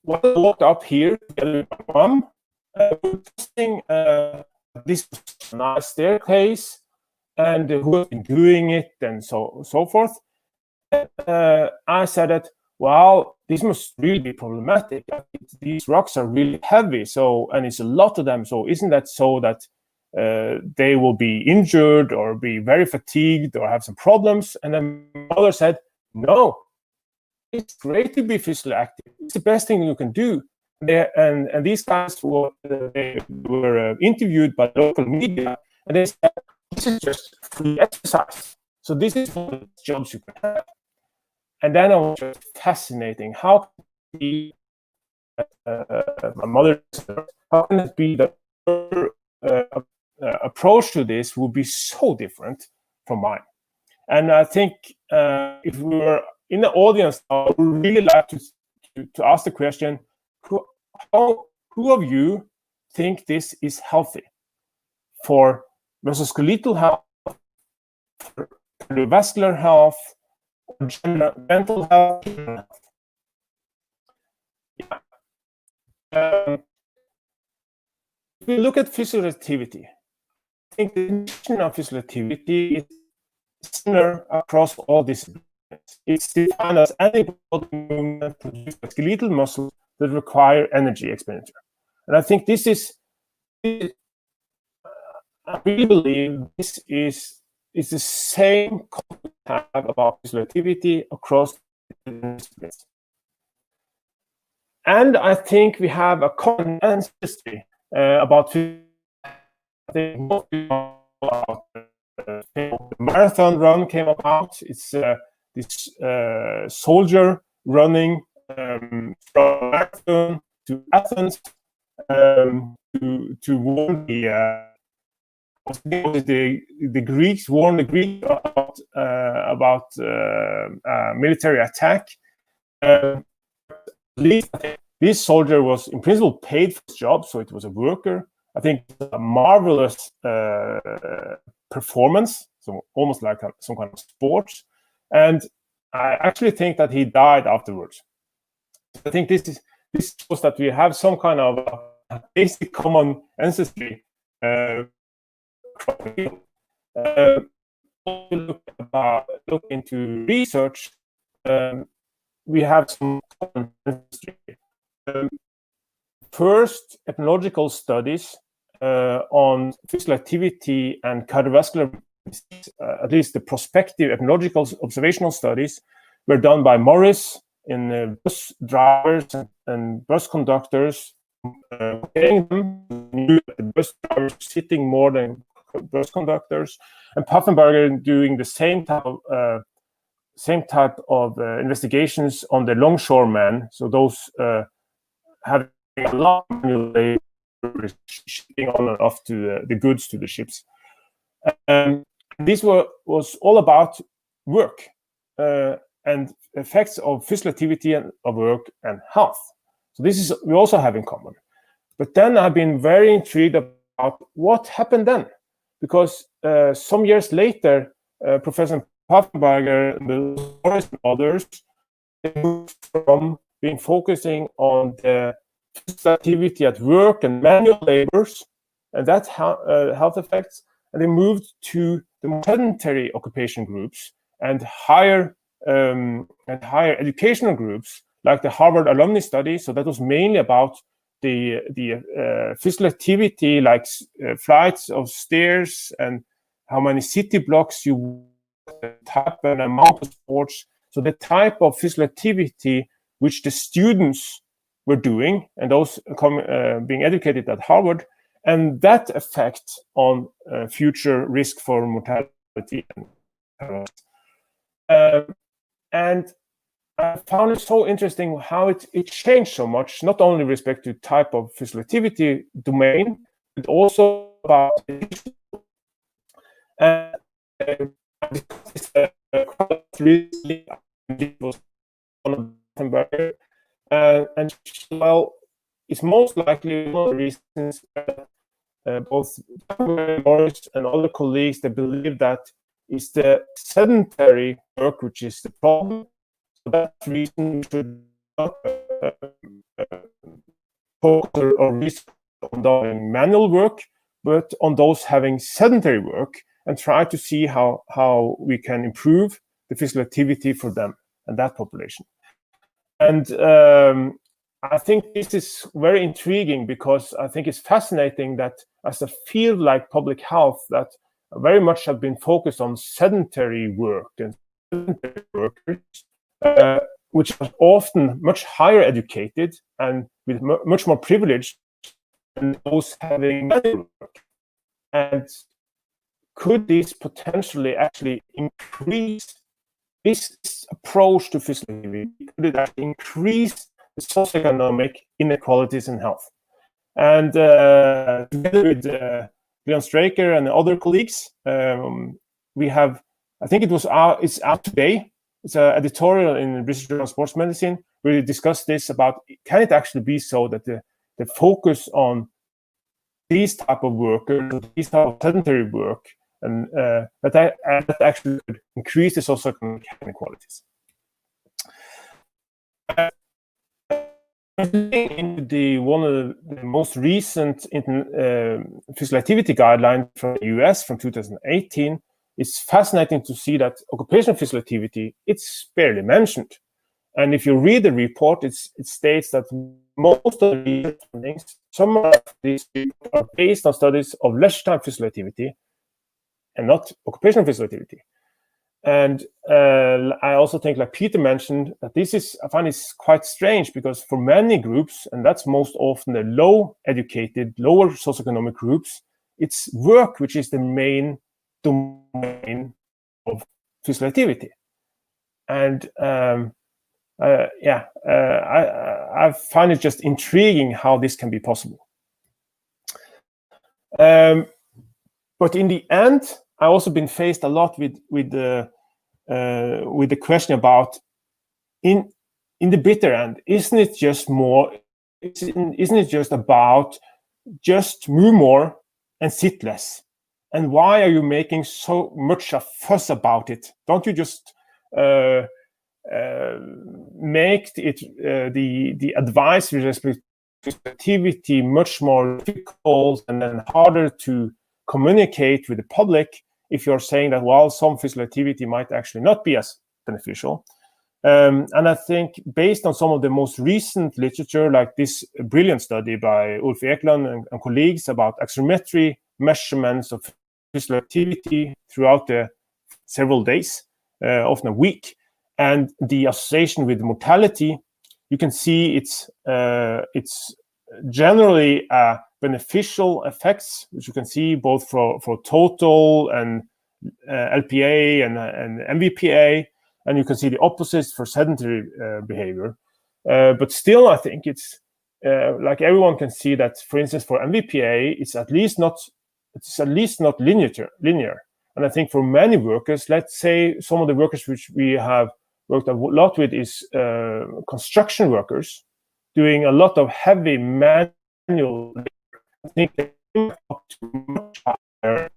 when I walked up here together with my mom, this was a nice staircase, and who has been doing it, and so forth. I said that, well, this must really be problematic. These rocks are really heavy, and it's a lot of them. So isn't that so that they will be injured or be very fatigued or have some problems? And then my mother said, no, it's great to be physically active. It's the best thing you can do. And these guys were interviewed by local media, and they said, this is just free exercise. So this is one of the jobs you can have. And then I was just fascinating. How can it be my mother said, how can it be that her approach to this would be so different from mine? And I think if we were in the audience, I would really like to ask the question, who of you think this is healthy for musculoskeletal health, for cardiovascular health, or mental health? Yeah. If we look at physical activity, I think the definition of physical activity is similar across all disciplines. It's defined as any body movement produced by skeletal muscles that require energy expenditure. And I think this is, I really believe this is the same concept we have about physical activity across disciplines. And I think we have a common ancestry about the marathon run came about. It's this soldier running from Marathon to Athens to warn the Greeks, warn the Greeks about military attack. At least this soldier was in principle paid for his job, so it was a worker. I think a marvelous performance, so almost like some kind of sport. And I actually think that he died afterwards. I think this shows that we have some kind of basic common ancestry. Look into research, we have some common ancestry. First ethnological studies on physical activity and cardiovascular disease, at least the prospective ethnological observational studies, were done by Morris in bus drivers and bus conductors, getting them knew that the bus drivers sitting more than bus conductors, and Pfaffenberger doing the same type of investigations on the longshoremen, so those having a lot of manual labor shipping on and off to the goods to the ships. This was all about work and effects of physical activity and of work and health. So this is we also have in common. But then I've been very intrigued about what happened then, because some years later, Professor Pfaffenberger and others moved from being focusing on the physical activity at work and manual labors and that health effects, and they moved to the more sedentary occupation groups and higher educational groups, like the Harvard alumni study. So that was mainly about the physical activity, like flights of stairs and how many city blocks you type and amount of sports. So the type of physical activity which the students were doing, and those being educated at Harvard, and that effect on future risk for mortality. And I found it so interesting how it changed so much, not only with respect to type of physical activity domain, but also about it was on the barrier. And well, it's most likely one of the reasons that both Morris and other colleagues, they believe that it's the sedentary work which is the problem. So that's the reason we should not focus or research on doing manual work, but on those having sedentary work, and try to see how we can improve the physical activity for them and that population. And I think this is very intriguing, because I think it's fascinating that as a field like public health, that very much have been focused on sedentary work and sedentary workers, which are often much higher educated and with much more privilege than those having manual work. And could this potentially actually increase this approach to physical activity? Could it actually increase the socioeconomic inequalities in health? And together with Leon Straker and other colleagues, we have, I think it's out today. It's an editorial in British Journal of Sports Medicine where we discuss this about, can it actually be so that the focus on these type of workers, these type of sedentary work, and that actually could increase the socioeconomic inequalities. Into one of the most recent physical activity guidelines from the US from 2018, it's fascinating to see that occupational physical activity, it's barely mentioned. And if you read the report, it states that most of the findings, some of these are based on studies of leisure time physical activity and not occupational physical activity. And I also think, like Peter mentioned, that I find it's quite strange, because for many groups, and that's most often the low educated, lower socioeconomic groups, it's work which is the main domain of physical activity. And I find it just intriguing how this can be possible. But in the end, I've also been faced a lot with the question about, in the bitter end, isn't it just about just move more and sit less? And why are you making so much a fuss about it? Don't you just make it the advice with respect to activity much more difficult and then harder to communicate with the public if you're saying that, well, some physical activity might actually not be as beneficial? And I think based on some of the most recent literature, like this brilliant study by Ulf Ekland and colleagues about axiometry measurements of physical activity throughout the several days, often a week, and the association with mortality, you can see it's generally beneficial effects, which you can see both for total and LPA and MVPA, and you can see the opposites for sedentary behavior. But still, I think it's like everyone can see that, for instance, for MVPA, it's at least not linear. And I think for many workers, let's say some of the workers which we have worked a lot with is construction workers doing a lot of heavy manual labor. I think they up to much higher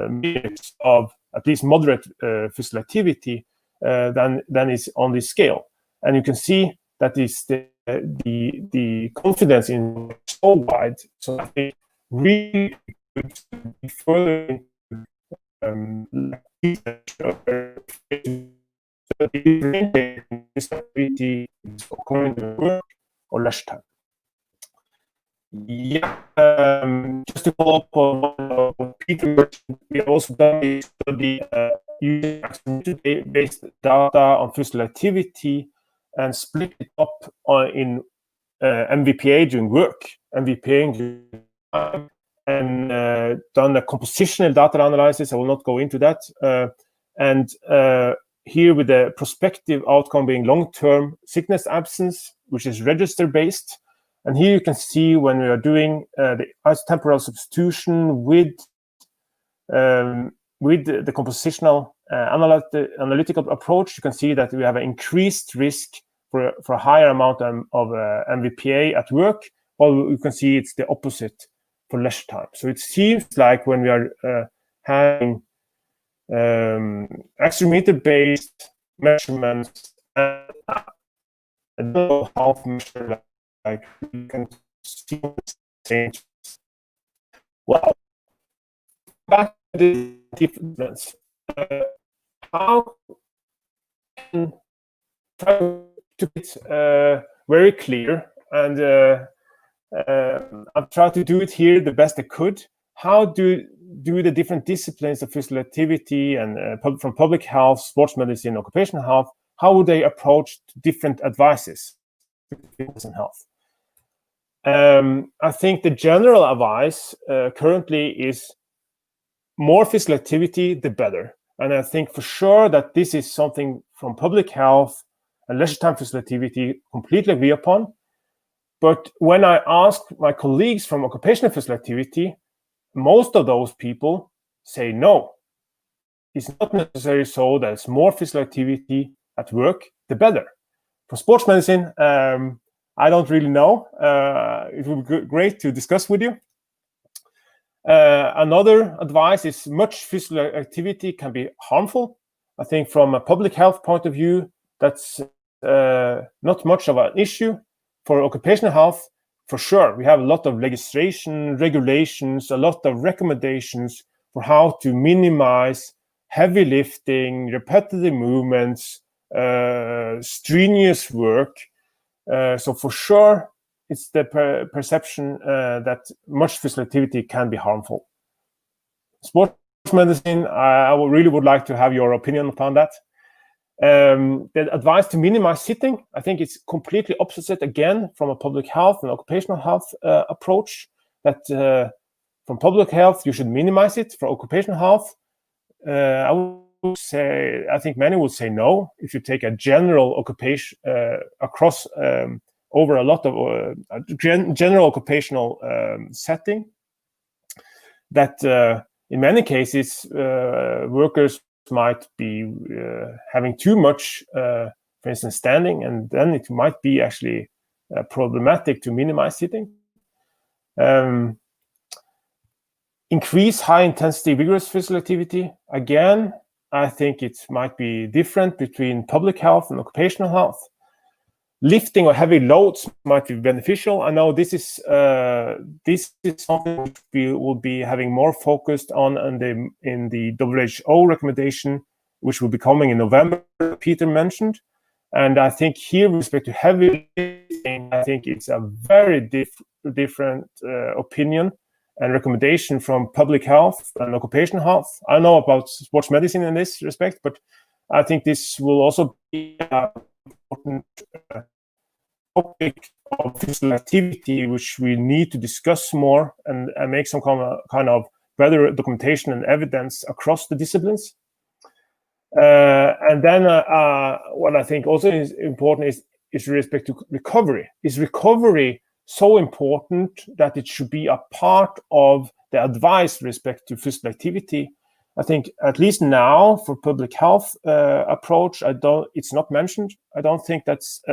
minutes of at least moderate physical activity than is on this scale. And you can see that is the confidence in so wide. So I think really good to be further disability according to work or leisure time. Yeah, just to follow up on what Peter mentioned, we have also done a study using activity-based data on physical activity and split it up in MVPA during work, MVPA during time, and done a compositional data analysis. I will not go into that. And here with the prospective outcome being long-term sickness absence, which is register-based. And here you can see when we are doing the isotemporal substitution with the compositional
analytical approach, you can see that we have an increased risk for a higher amount of MVPA at work, while you can see it's the opposite for leisure time. So it seems like when we are having accelerometer-based measurements and health measure, like you can see the same. Well, back to the difference. How can try to make it very clear, and I've tried to do it here the best I could. How do the different disciplines of physical activity and from public health, sports medicine, occupational health, how would they approach different advices to fitness and health? I think the general advice currently is more physical activity, the better. And I think for sure that this is something from public health and leisure time physical activity completely agree upon. But when I ask my colleagues from occupational physical activity, most of those people say no. It's not necessarily so that it's more physical activity at work, the better. For sports medicine, I don't really know. It would be great to discuss with you. Another advice is much physical activity can be harmful. I think from a public health point of view, that's not much of an issue. For occupational health, for sure, we have a lot of legislation, regulations, a lot of recommendations for how to minimize heavy lifting, repetitive movements, strenuous work. So for sure, it's the perception that much physical activity can be harmful. Sports medicine, I really would like to have your opinion upon that. The advice to minimize sitting, I think it's completely opposite again from a public health and occupational health approach. That from public health, you should minimize it. For occupational health, I would say, I think many would say no. If you take a general occupation across over a lot of general occupational setting, that in many cases workers might be having too much, for instance, standing, and then it might be actually problematic to minimize sitting. Increase high-intensity vigorous physical activity. Again, I think it might be different between public health and occupational health. Lifting or heavy loads might be beneficial. I know this is something which we will be having more focused on in the WHO recommendation, which will be coming in November, Peter mentioned. And I think here, with respect to heavy lifting, I think it's a very different opinion and recommendation from public health and occupational health. I know about sports medicine in this respect, but I think this will also be an important topic of physical activity, which we need to discuss more and make some kind of better documentation and evidence across the disciplines. And then what I think also is important is with respect to recovery. Is recovery so important that it should be a part of the advice with respect to physical activity? I think at least now for public health approach, it's not mentioned. I don't think that's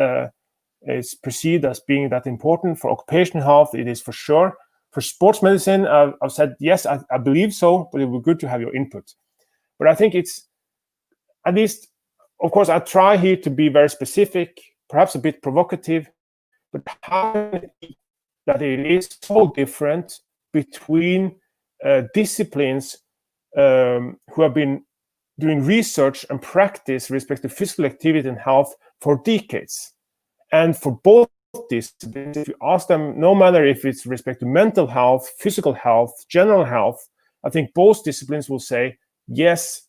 is perceived as being that important. For occupational health, it is for sure. For sports medicine, I've said yes, I believe so, but it would be good to have your input. But I think it's at least, of course, I try here to be very specific, perhaps a bit provocative, but how that it is so different between disciplines who have been doing research and practice with respect to physical activity and health for decades. And for both disciplines, if you ask them, no matter if it's with respect to mental health, physical health, general health, I think both disciplines will say, yes,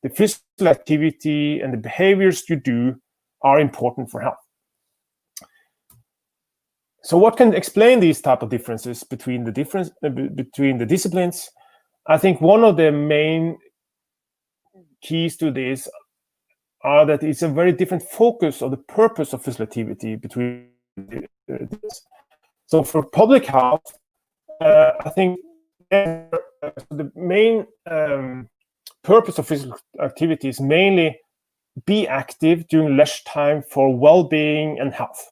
the physical activity and the behaviors you do are important for health. So what can explain these type of differences between the disciplines? I think one of the main keys to this are that it's a very different focus of the purpose of physical activity between this. So for public health, I think the main purpose of physical activity is mainly be active during leisure time for well-being and health.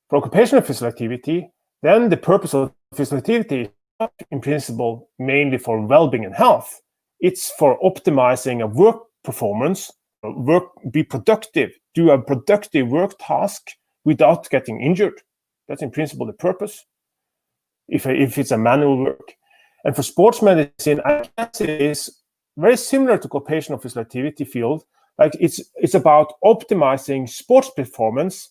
For occupational physical activity, then the purpose of physical activity is not in principle mainly for well-being and health. It's for optimizing a work performance, be productive, do a productive work task without getting injured. That's in principle the purpose, if it's a manual work. And for sports medicine, I guess it is very similar to occupational physical activity field. Like it's about optimizing sports performance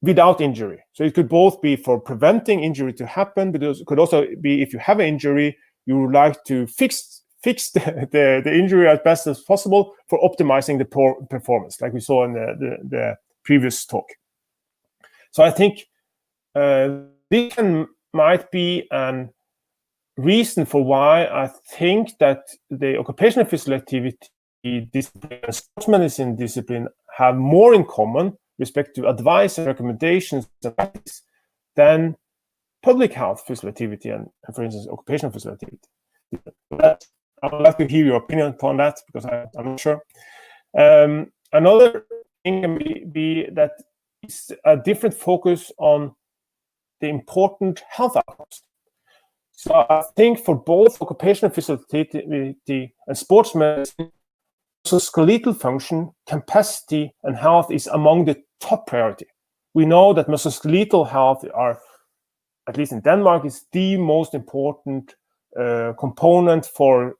without injury. So it could both be for preventing injury to happen, but it could also be if you have an injury, you would like to fix the injury as best as possible for optimizing the performance, like we saw in the previous talk. So I think this might be a reason for why I think that the occupational physical activity discipline and sports medicine discipline have more in common with respect to advice and recommendations and practice than public health physical activity and for instance, occupational physical activity. I would like to hear your opinion upon that because I'm not sure. Another thing can be that it's a different focus on the important health outcomes. So I think for both occupational physical activity and sports medicine, musculoskeletal function, capacity, and health is among the top priority. We know that musculoskeletal health are, at least in Denmark, is the most important component for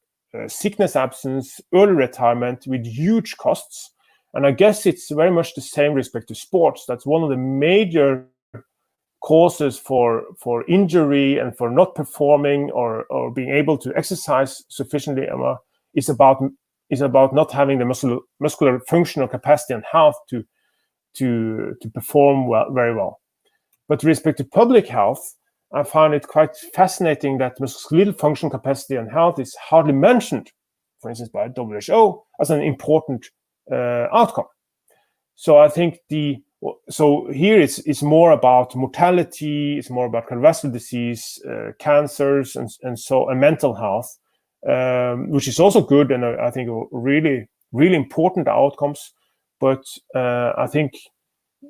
sickness absence, early retirement with huge costs. And I guess it's very much the same with respect to sports. That's one of the major causes for injury and for not performing or being able to exercise sufficiently is about not having the muscular functional capacity and health to perform very well. But with respect to public health, I find it quite fascinating that musculoskeletal function, capacity, and health is hardly mentioned, for instance, by WHO as an important outcome. So I think here it's more about mortality, it's more about cardiovascular disease, cancers, and mental health, which is also good, and I think really, really important outcomes. But I think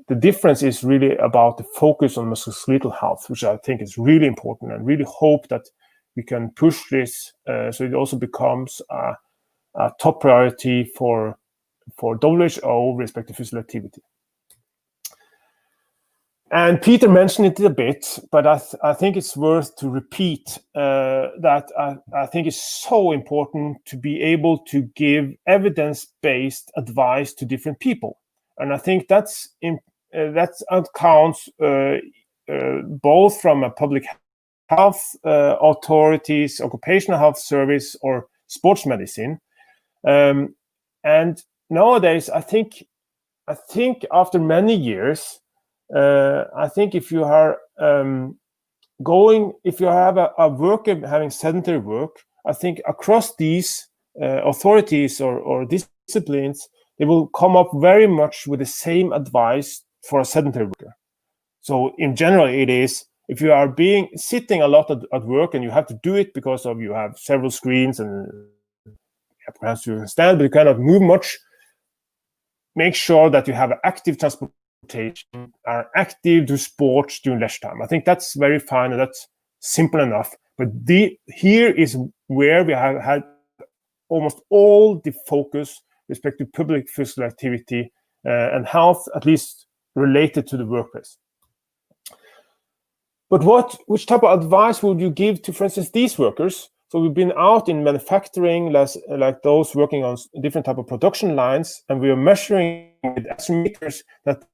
the difference is really about the focus on musculoskeletal health, which I think is really important, and really hope that we can push this so it also becomes a top priority for WHO with respect to physical activity. And Peter mentioned it a bit, but I think it's worth to repeat that I think it's so important to be able to give evidence-based advice to different people. And I think that counts both from a public health authorities, occupational health service, or sports medicine. And nowadays, I think after many years, I think if you are if you have a worker having sedentary work, I think across these authorities or disciplines, they will come up very much with the same advice for a sedentary worker. So in general, it is if you are sitting a lot at work and you have to do it because of you have several screens and perhaps you stand, but you cannot move much. Make sure that you have active transportation, are active, do sports during leisure time. I think that's very fine and that's simple enough. But here is where we have had almost all the focus with respect to public physical activity and health, at least related to the workplace. But which type of advice would you give to, for instance, these workers? So we've been out in manufacturing, like those working on different type of production lines, and we are measuring with estimators that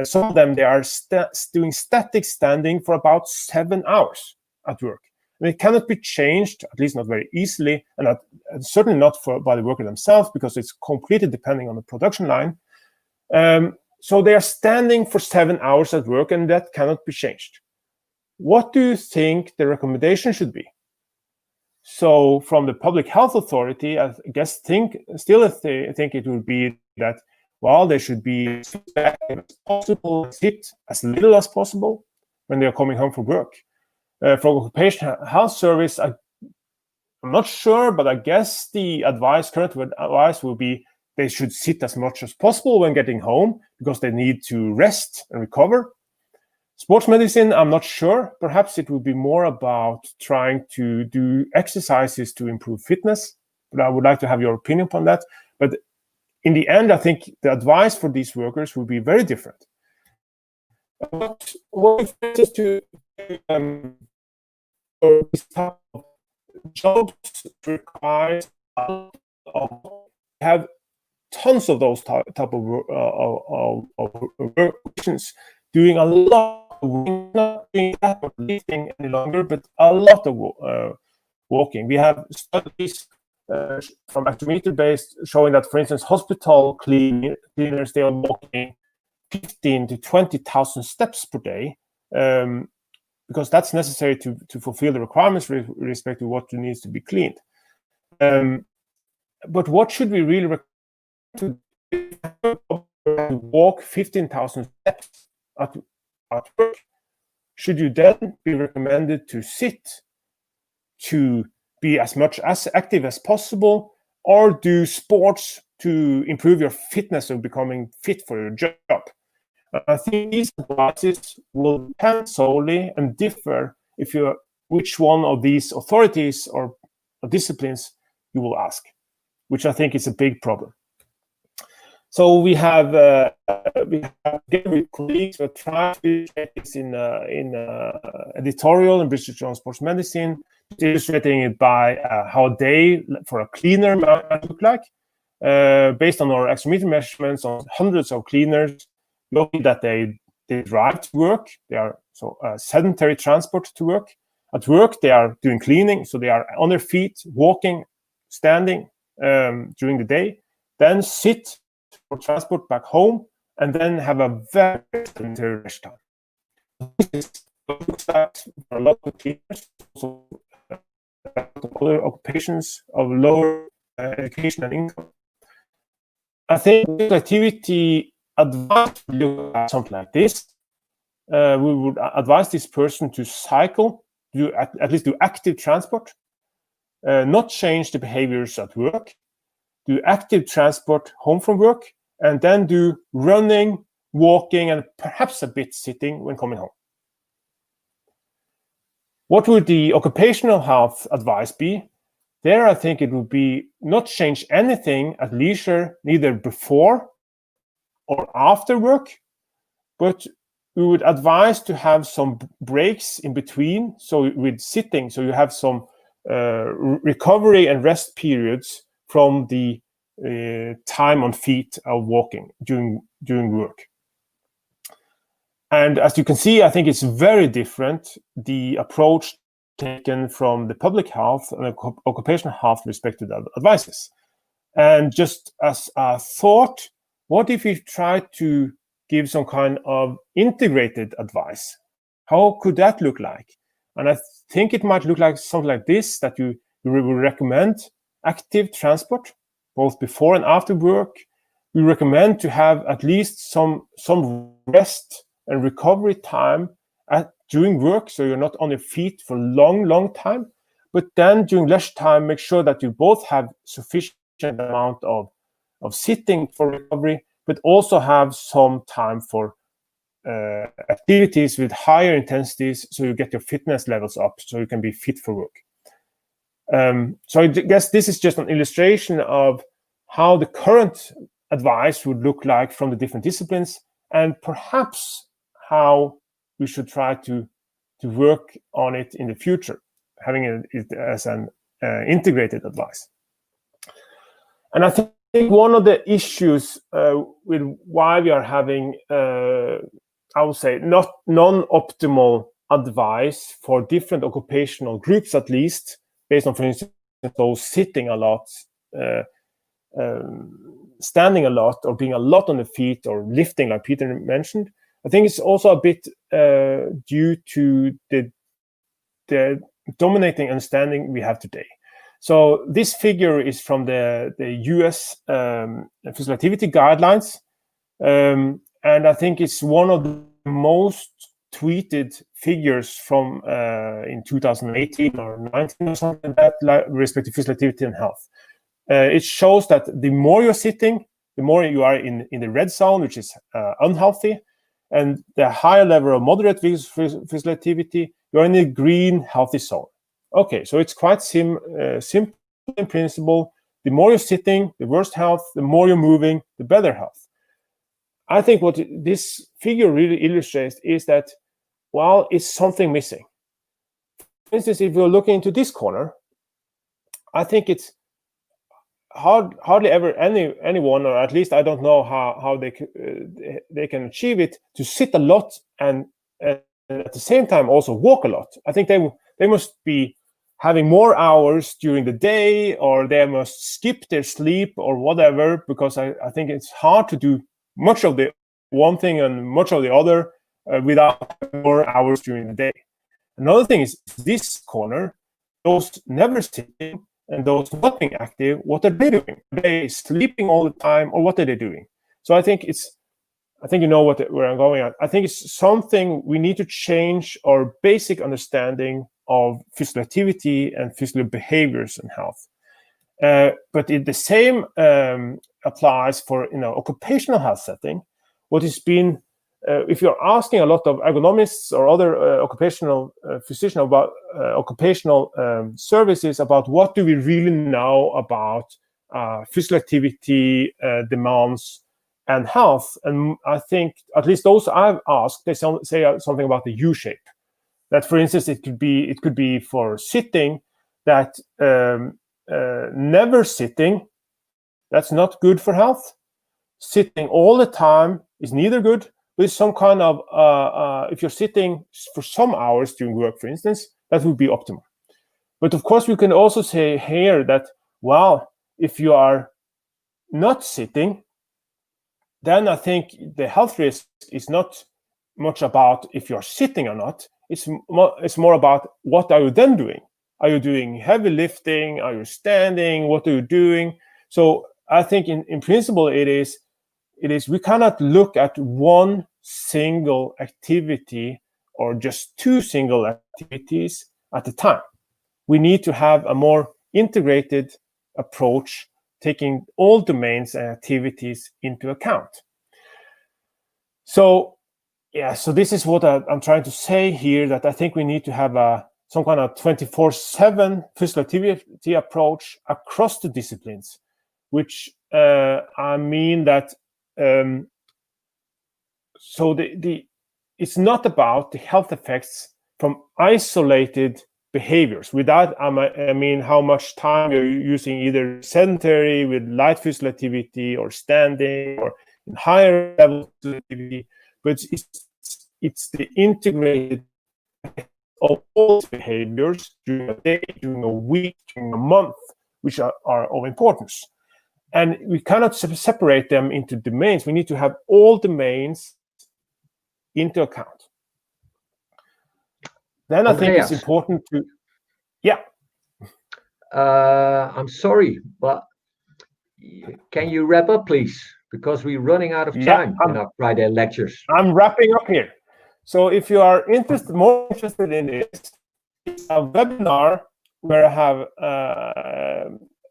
some of them, they are doing static standing for about 7 hours at work. And it cannot be changed, at least not very easily, and certainly not by the worker themselves, because it's completely depending on the production line. So they are standing for 7 hours at work, and that cannot be changed. What do you think the recommendation should be? So from the public health authority, I guess think it would be that, well, they should be as active as possible, sit as little as possible when they are coming home from work. For occupational health service, I'm not sure, but I guess the current advice will be they should sit as much as possible when getting home because they need to rest and recover. Sports medicine, I'm not sure. Perhaps it will be more about trying to do exercises to improve fitness, but I would like to have your opinion on that. But in the end, I think the advice for these workers will be very different. What is to this type of jobs requires have tons of those type of workers doing a lot of not doing that or lifting any longer, but a lot of walking. We have studies from actimeter-based showing that, for instance, hospital cleaners, they are walking 15 to 20,000 steps per day, because that's necessary to fulfill the requirements with respect to what needs to be cleaned. But what should we really recommend to walk 15,000 steps at work? Should you then be recommended to sit, to be as much as active as possible, or do sports to improve your fitness of becoming fit for your job? I think these advices will depend solely and differ if you which one of these authorities or disciplines you will ask, which I think is a big problem. So we have again with colleagues we try to get this in editorial in British Journal of Sports Medicine, illustrating it by how a day for a cleaner might look like, based on our accelerometer measurements on hundreds of cleaners. Looking that they drive to work, they are sedentary transport to work. At work, they are doing cleaning, so they are on their feet, walking, standing during the day, then sit for transport back home, and then have a very sedentary rest time. This looks like for a lot of cleaners, also other occupations of lower education and income. I think this activity advice look at something like this. We would advise this person to cycle, at least do active transport, not change the behaviors at work, do active transport home from work, and then do running, walking, and perhaps a bit sitting when coming home. What would the occupational health advice be? There, I think it would be not change anything at leisure, neither before or after work, but we would advise to have some breaks in between. So with sitting, so you have some recovery and rest periods from the time on feet of walking during work. And as you can see, I think it's very different, the approach taken from the public health and occupational health respective advices. And just as a thought, what if we try to give some kind of integrated advice? How could that look like? And I think it might look like something like this, that you will recommend active transport, both before and after work. We recommend to have at least some rest and recovery time during work, so you're not on your feet for long time. But then during leisure time, make sure that you both have sufficient amount of sitting for recovery, but also have some time for activities with higher intensities, so you get your fitness levels up, so you can be fit for work. So I guess this is just an illustration of how the current advice would look like from the different disciplines, and perhaps how we should try to work on it in the future, having it as an integrated advice. And I think one of the issues with why we are having, I would say, not non-optimal advice for different occupational groups, at least, based on, for instance, those sitting a lot, standing a lot, or being a lot on the feet, or lifting, like Peter mentioned. I think it's also a bit due to the dominating understanding we have today. So this figure is from the US physical activity guidelines, and I think it's one of the most tweeted figures from in 2018 or 19 or something like that, with respect to physical activity and health. It shows that the more you're sitting, the more you are in the red zone, which is unhealthy, and the higher level of moderate physical activity, you're in the green, healthy zone. Okay, so it's quite simple in principle. The more you're sitting, the worse health. The more you're moving, the better health. I think what this figure really illustrates is that, well, it's something missing. For instance, if you're looking into this corner, I think it's hardly ever anyone, or at least I don't know how they can achieve it, to sit a lot and at the same time also walk a lot. I think they must be having more hours during the day, or they must skip their sleep or whatever, because I think it's hard to do much of the one thing and much of the other without more hours during the day. Another thing is this corner, those never sitting and those not being active, what are they doing? Are they sleeping all the time, or what are they doing? So I think you know where I'm going at. I think it's something we need to change our basic understanding of physical activity and physical behaviors and health. But the same applies for occupational health setting. What has been, if you're asking a lot of ergonomists or other occupational physicians about occupational services, about what do we really know about physical activity demands and health, and I think at least those I've asked, they say something about the U shape. That, for instance, it could be for sitting, that never sitting, that's not good for health. Sitting all the time is neither good, but it's some kind of if you're sitting for some hours during work, for instance, that would be optimal. But of course, we can also say here that, well, if you are not sitting, then I think the health risk is not much about if you're sitting or not. It's more about what are you then doing? Are you doing heavy lifting? Are you standing? What are you doing? So I think in principle it is we cannot look at one single activity or just two single activities at a time. We need to have a more integrated approach, taking all domains and activities into account. So this is what I'm trying to say here, that I think we need to have some kind of 24/7 physical activity approach across the disciplines, which I mean that so it's not about the health effects from isolated behaviors. With that, I mean how much time you're using either sedentary with light physical activity or standing or in higher level activity, but it's the integrated of all behaviors during a day, during a week, during a month, which are of importance. And we cannot separate them into domains. We need to have all domains into account. Then I think it's important to,
I'm sorry, but can you wrap up, please? Because we're running out of time in our Friday lectures.
I'm wrapping up here. So if you are more interested in this, it's a webinar where I have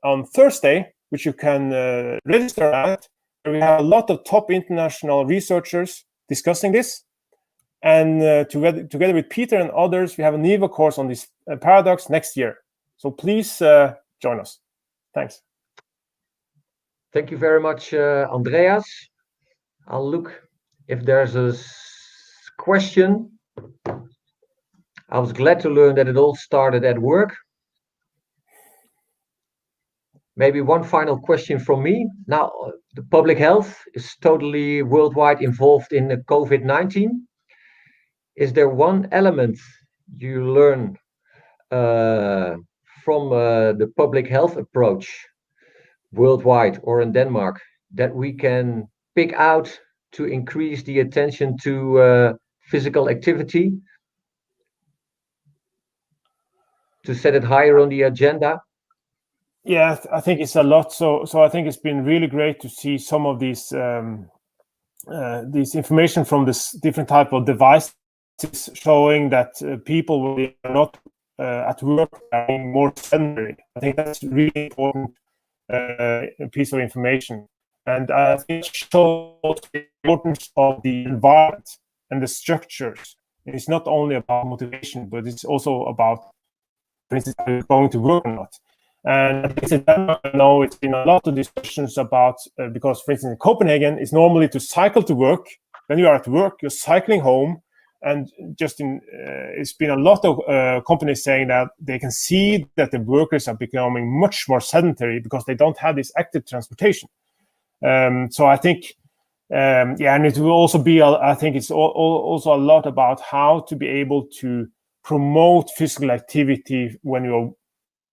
on Thursday, which you can register at. We have a lot of top international researchers discussing this. And together with Peter and others, we have a NIVA course on this paradox next year. So please join us. Thanks.
Thank you very much, Andreas. I'll look if there's a question. I was glad to learn that it all started at work. Maybe one final question from me. Now, the public health is totally worldwide involved in the COVID-19. Is there one element you learn from the public health approach worldwide or in Denmark that we can pick out to increase the attention to physical activity, to set it higher on the agenda?
Yeah, I think it's a lot. So I think it's been really great to see some of these information from this different type of devices is showing that people when they are not at work are being more sedentary. I think that's really important piece of information. And I think it shows the importance of the environment and the structures. And it's not only about motivation, but it's also about, for instance, are you going to work or not? And at least in Denmark, I know it's been a lot of discussions about, because for instance, in Copenhagen, it's normally to cycle to work. When you are at work, you're cycling home. And it's been a lot of companies saying that they can see that the workers are becoming much more sedentary because they don't have this active transportation. So I think, and it will also be, I think it's also a lot about how to be able to promote physical activity when you're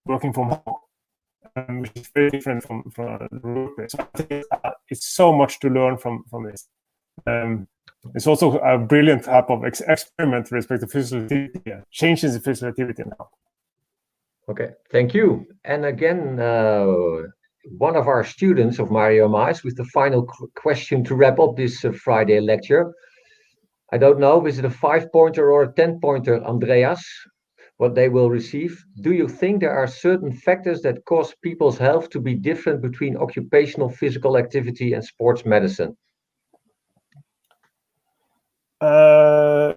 working from home, which is very different from the workplace. So I think it's so much to learn from this. It's also a brilliant type of experiment with respect to physical activity, changes in physical activity now.
Okay, thank you. And again, one of our students of Mario Maes with the final question to wrap up this Friday lecture. I don't know, is it a 5-pointer or a 10-pointer, Andreas, what they will receive? Do you think there are certain factors that cause people's health to be different between occupational physical activity and sports medicine?
So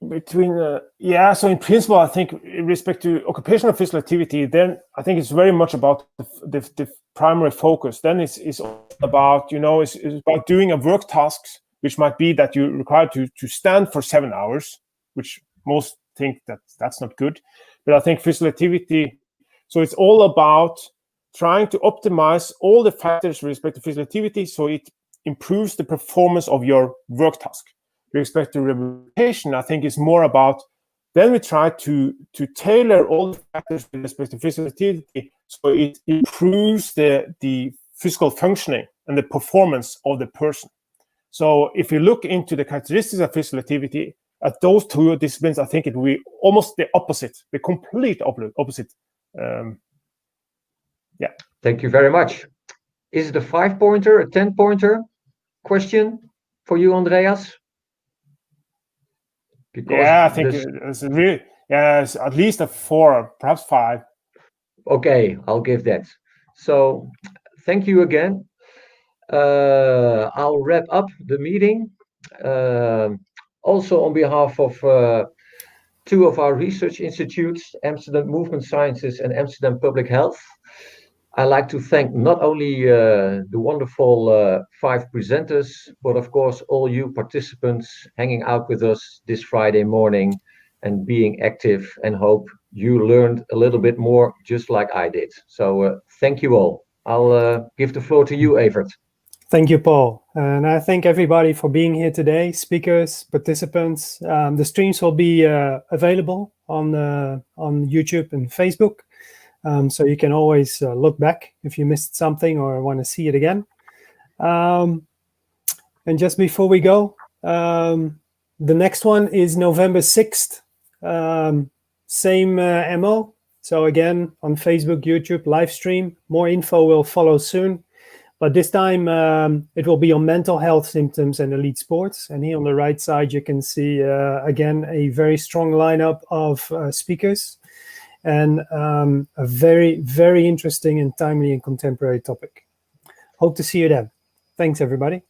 in principle, I think in respect to occupational physical activity, then I think it's very much about the primary focus. Then it's about, it's about doing a work tasks, which might be that you're required to stand for 7 hours, which most think that's not good. But I think physical activity, so it's all about trying to optimize all the factors with respect to physical activity so it improves the performance of your work task. With respect to rehabilitation, I think it's more about, then we try to tailor all the factors with respect to physical activity so it improves the physical functioning and the performance of the person. So if you look into the characteristics of physical activity at those two disciplines, I think it will be almost the opposite, the complete opposite.
Thank you very much. Is it a 5-pointer, a 10-pointer question for you, Andreas? Because
I think it's really, it's at least a 4, perhaps 5.
Okay, I'll give that. So thank you again. I'll wrap up the meeting. Also on behalf of 2 of our research institutes, Amsterdam Movement Sciences and Amsterdam Public Health, I'd like to thank not only the wonderful 5 presenters, but of course all you participants hanging out with us this Friday morning and being active, and hope you learned a little bit more just like I did. So thank you all. I'll give the floor to you, Evert.
Thank you, Paul. And I thank everybody for being here today, speakers, participants. The streams will be available on YouTube and Facebook. So you can always look back if you missed something or want to see it again. And just before we go, the next one is November 6th. Same MO. So again, on Facebook, YouTube, live stream. More info will follow soon. But this time it will be on mental health symptoms and elite sports. And here on the right side, you can see, again, a very strong lineup of speakers. And a very, very interesting and timely and contemporary topic. Hope to see you then. Thanks, everybody.